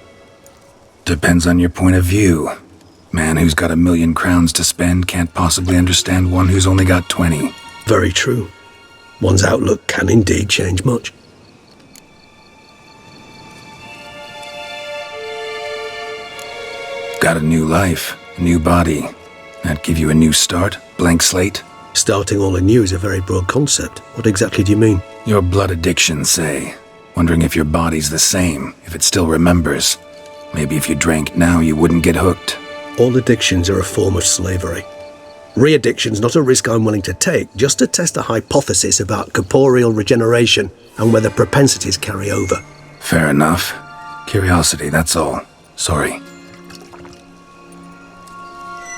Depends on your point of view. Man who's got 1,000,000 crowns to spend can't possibly understand one who's only got 20.
Very true. One's outlook can indeed change much.
Got a new life, a new body. That give you a new start? Blank slate?
Starting all anew is a very broad concept. What exactly do you mean?
Your blood addiction, say. Wondering if your body's the same, if it still remembers. Maybe if you drank now, you wouldn't get hooked.
All addictions are a form of slavery. Re-addiction's not a risk I'm willing to take, just to test a hypothesis about corporeal regeneration and whether propensities carry over.
Fair enough. Curiosity, that's all. Sorry.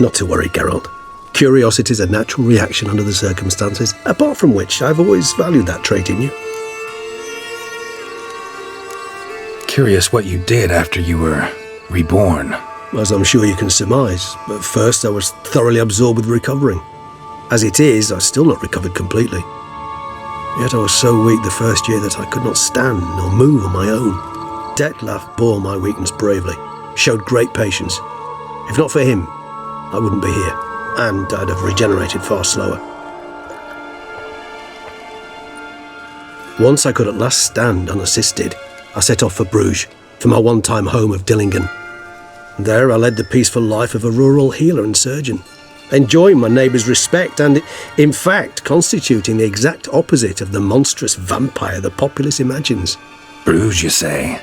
Not to worry, Geralt. Curiosity's a natural reaction under the circumstances, apart from which I've always valued that trait in you.
Curious what you did after you were reborn.
As I'm sure you can surmise, at first I was thoroughly absorbed with recovering. As it is, I've still not recovered completely. Yet I was so weak the first year that I could not stand nor move on my own. Detloff bore my weakness bravely, showed great patience. If not for him, I wouldn't be here. and I'd have regenerated far slower. Once I could at last stand unassisted, I set off for Bruges, for my one-time home of Dillingen. There I led the peaceful life of a rural healer and surgeon, enjoying my neighbours' respect and, in fact, constituting the exact opposite of the monstrous vampire the populace imagines.
Bruges, you say?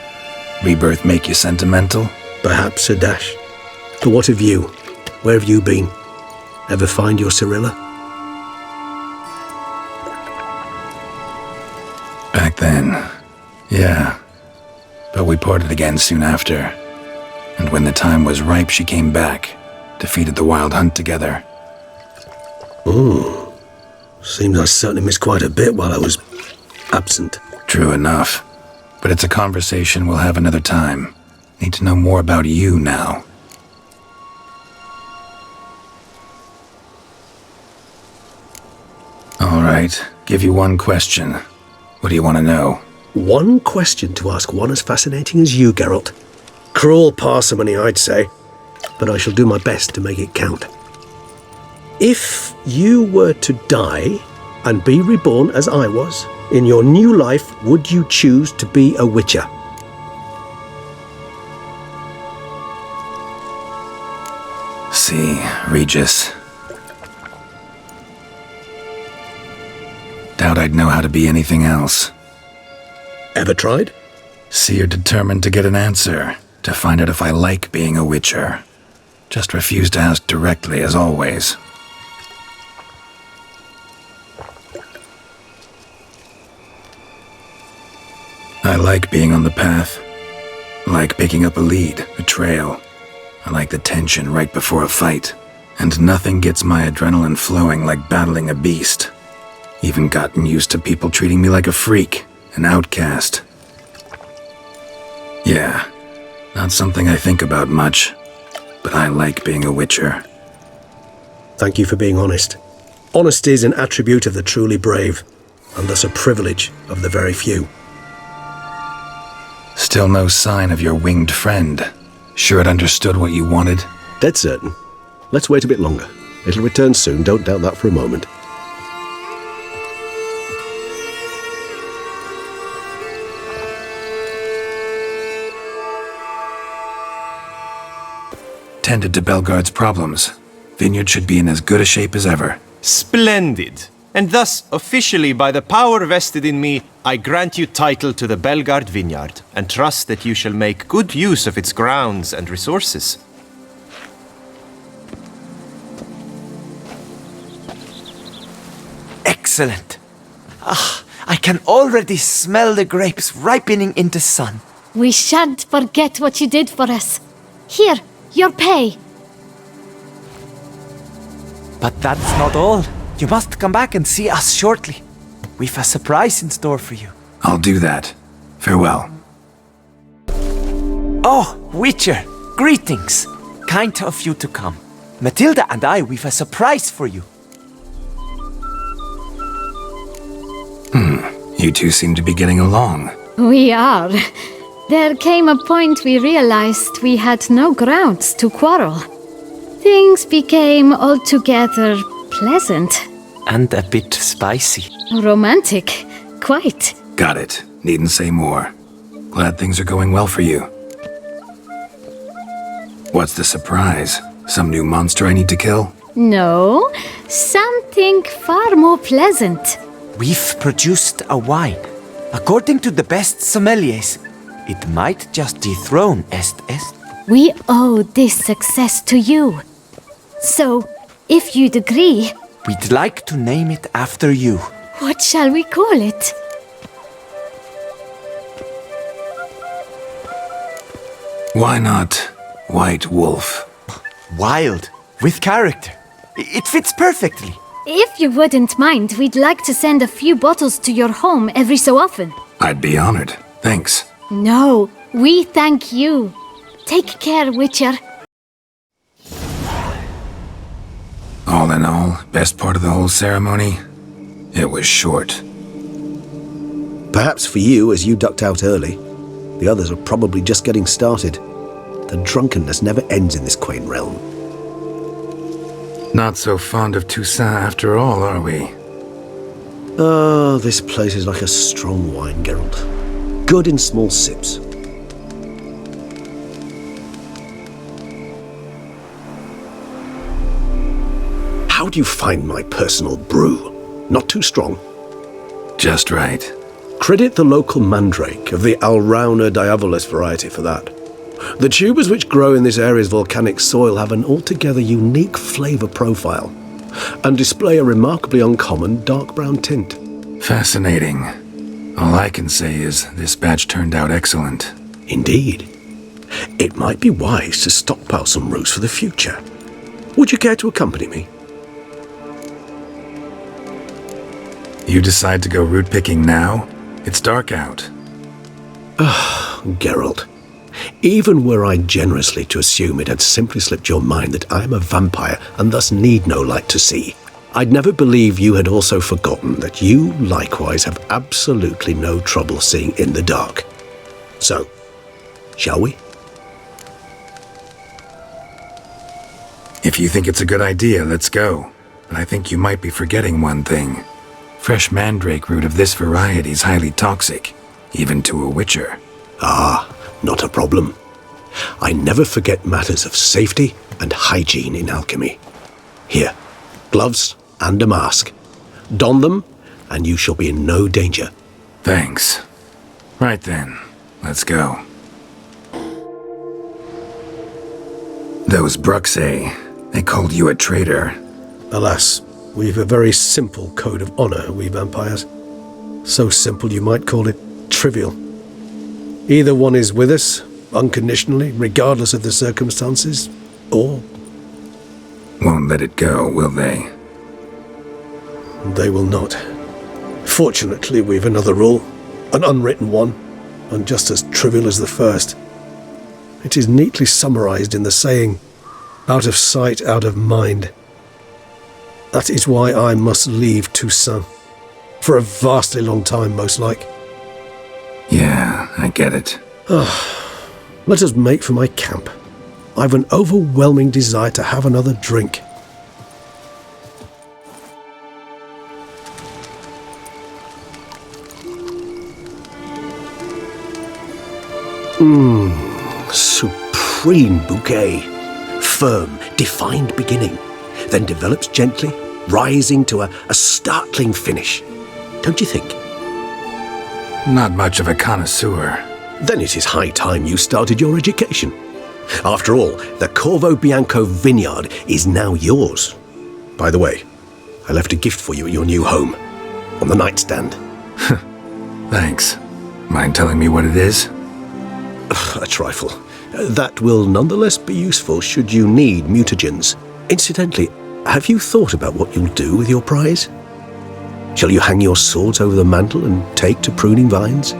Rebirth make you sentimental?
Perhaps a dash. But what of you? Where have you been? Ever find your Cyrilla?
Back then, yeah. But we parted again soon after. And when the time was ripe, she came back, defeated the wild hunt together.
Oh, seems I certainly missed quite a bit while I was absent.
True enough. But it's a conversation we'll have another time. Need to know more about you now. All right, give you one question. What do you want to know?
One question to ask one as fascinating as you, Geralt. Cruel parsimony, I'd say, but I shall do my best to make it count. If you were to die and be reborn as I was, in your new life, would you choose to be a witcher?
See, Regis. Doubt I'd know how to be anything else.
Ever tried?
See, you're determined to get an answer, to find out if I like being a witcher. Just refuse to ask directly, as always. I like being on the path. I like picking up a lead, a trail. I like the tension right before a fight. And nothing gets my adrenaline flowing like battling a beast. Even gotten used to people treating me like a freak, an outcast. Yeah, not something I think about much, but I like being a witcher.
Thank you for being honest. Honesty is an attribute of the truly brave, and thus a privilege of the very few.
Still no sign of your winged friend. Sure it understood what you wanted?
Dead certain. Let's wait a bit longer. It'll return soon, don't doubt that for a moment.
Tended to Belgard's problems. Vineyard should be in as good a shape as ever.
Splendid. And thus, officially, by the power vested in me, I grant you title to the Belgard vineyard, and trust that you shall make good use of its grounds and resources.
Excellent. I can already smell the grapes ripening in the sun.
We shan't forget what you did for us. Here, your pay.
But that's not all. You must come back and see us shortly. We've a surprise in store for you.
I'll do that. Farewell.
Oh, Witcher, greetings. Kind of you to come. Matilda and I, we've a surprise for you.
You two seem to be getting along.
We are. There came a point we realized we had no grounds to quarrel. Things became altogether pleasant.
And a bit spicy.
Romantic, quite.
Got it. Needn't say more. Glad things are going well for you. What's the surprise? Some new monster I need to kill?
No, something far more pleasant.
We've produced a wine. According to the best sommeliers, it might just dethrone Est.
We owe this success to you. So, if you'd agree...
We'd like to name it after you.
What shall we call it?
Why not White Wolf?
Wild, with character. It fits perfectly.
If you wouldn't mind, we'd like to send a few bottles to your home every so often.
I'd be honored. Thanks.
No, we thank you. Take care, Witcher.
All in all, best part of the whole ceremony? It was short.
Perhaps for you, as you ducked out early. The others are probably just getting started. The drunkenness never ends in this quaint realm.
Not so fond of Toussaint after all, are we?
This place is like a strong wine, Geralt. Good in small sips. How do you find my personal brew? Not too strong?
Just right.
Credit the local Madrake of the Alrauna diavolis variety for that. The tubers which grow in this area's volcanic soil have an altogether unique flavour profile and display a remarkably uncommon dark brown tint.
Fascinating. All I can say is this batch turned out excellent.
Indeed. It might be wise to stockpile some roots for the future. Would you care to accompany me?
You decide to go root picking now? It's dark out.
Geralt. Even were I generously to assume it had simply slipped your mind that I am a vampire and thus need no light to see, I'd never believe you had also forgotten that you likewise have absolutely no trouble seeing in the dark. So, shall we?
If you think it's a good idea, let's go. But I think you might be forgetting one thing. Fresh mandrake root of this variety is highly toxic, even to a witcher.
Ah, not a problem. I never forget matters of safety and hygiene in alchemy. Here, gloves and a mask. Don them, and you shall be in no danger.
Thanks. Right then, let's go. Those Bruxae, they called you a traitor.
Alas, we've a very simple code of honor, we vampires. So simple you might call it trivial. Either one is with us, unconditionally, regardless of the circumstances, or...
Won't let it go, will they?
They will not. Fortunately, we've another rule, an unwritten one, and just as trivial as the first. It is neatly summarized in the saying, out of sight, out of mind. That is why I must leave Toussaint. For a vastly long time, most like.
Yeah, I get it.
Let us make for my camp. I've an overwhelming desire to have another drink. Supreme bouquet. Firm, defined beginning, then develops gently, rising to a startling finish. Don't you think?
Not much of a connoisseur.
Then it is high time you started your education. After all, the Corvo Bianco vineyard is now yours. By the way, I left a gift for you at your new home, on the nightstand.
Thanks. Mind telling me what it is?
A trifle. That will nonetheless be useful should you need mutagens. Incidentally, have you thought about what you'll do with your prize? Shall you hang your swords over the mantle and take to pruning vines?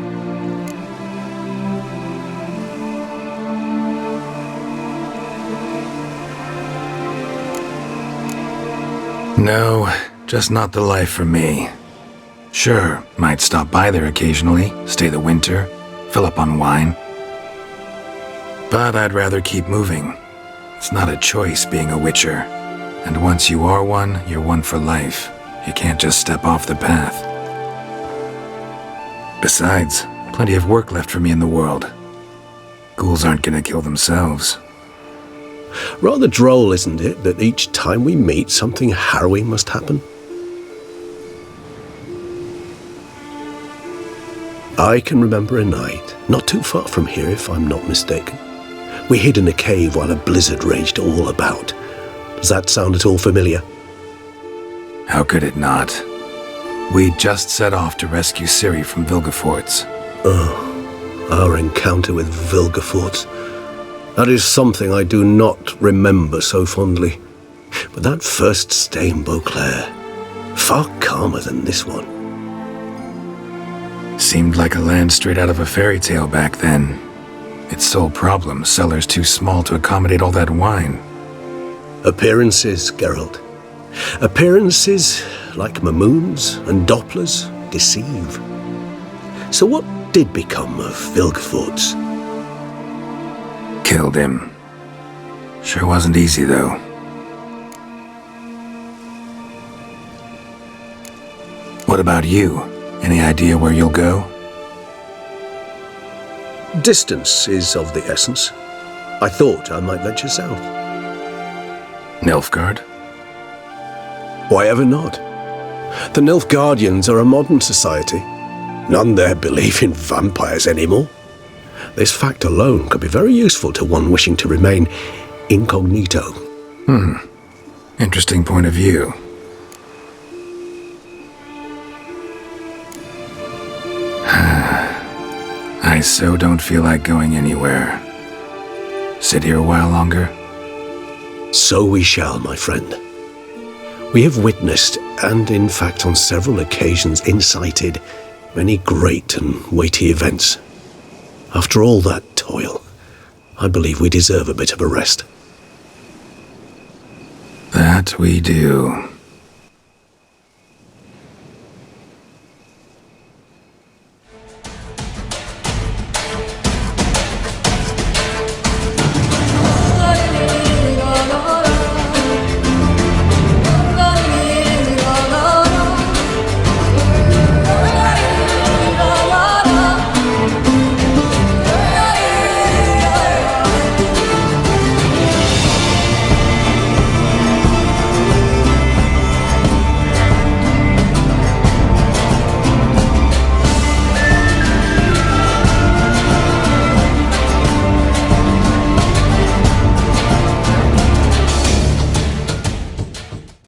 No, just not the life for me. Sure, might stop by there occasionally, stay the winter, fill up on wine. But I'd rather keep moving. It's not a choice being a witcher. And once you are one, you're one for life. You can't just step off the path. Besides, plenty of work left for me in the world. Ghouls aren't gonna kill themselves.
Rather droll, isn't it, that each time we meet, something harrowing must happen? I can remember a night, not too far from here if I'm not mistaken. We hid in a cave while a blizzard raged all about. Does that sound at all familiar?
How could it not? We just set off to rescue Ciri from Vilgefortz.
Oh, our encounter with Vilgefortz. That is something I do not remember so fondly. But that first stay in Beauclair, far calmer than this one.
Seemed like a land straight out of a fairy tale back then. Its sole problem, cellars too small to accommodate all that wine.
Appearances, Geralt. Appearances, like Mamoons and Dopplers, deceive. So what did become of Vilgefortz?
Killed him. Sure wasn't easy, though. What about you? Any idea where you'll go?
Distance is of the essence. I thought I might venture south.
Nilfgaard?
Why ever not? The Nilfgaardians are a modern society. None there believe in vampires anymore. This fact alone could be very useful to one wishing to remain incognito.
Interesting point of view. I so don't feel like going anywhere. Sit here a while longer?
So we shall, my friend. We have witnessed, and in fact on several occasions incited, many great and weighty events. After all that toil, I believe we deserve a bit of a rest.
That we do.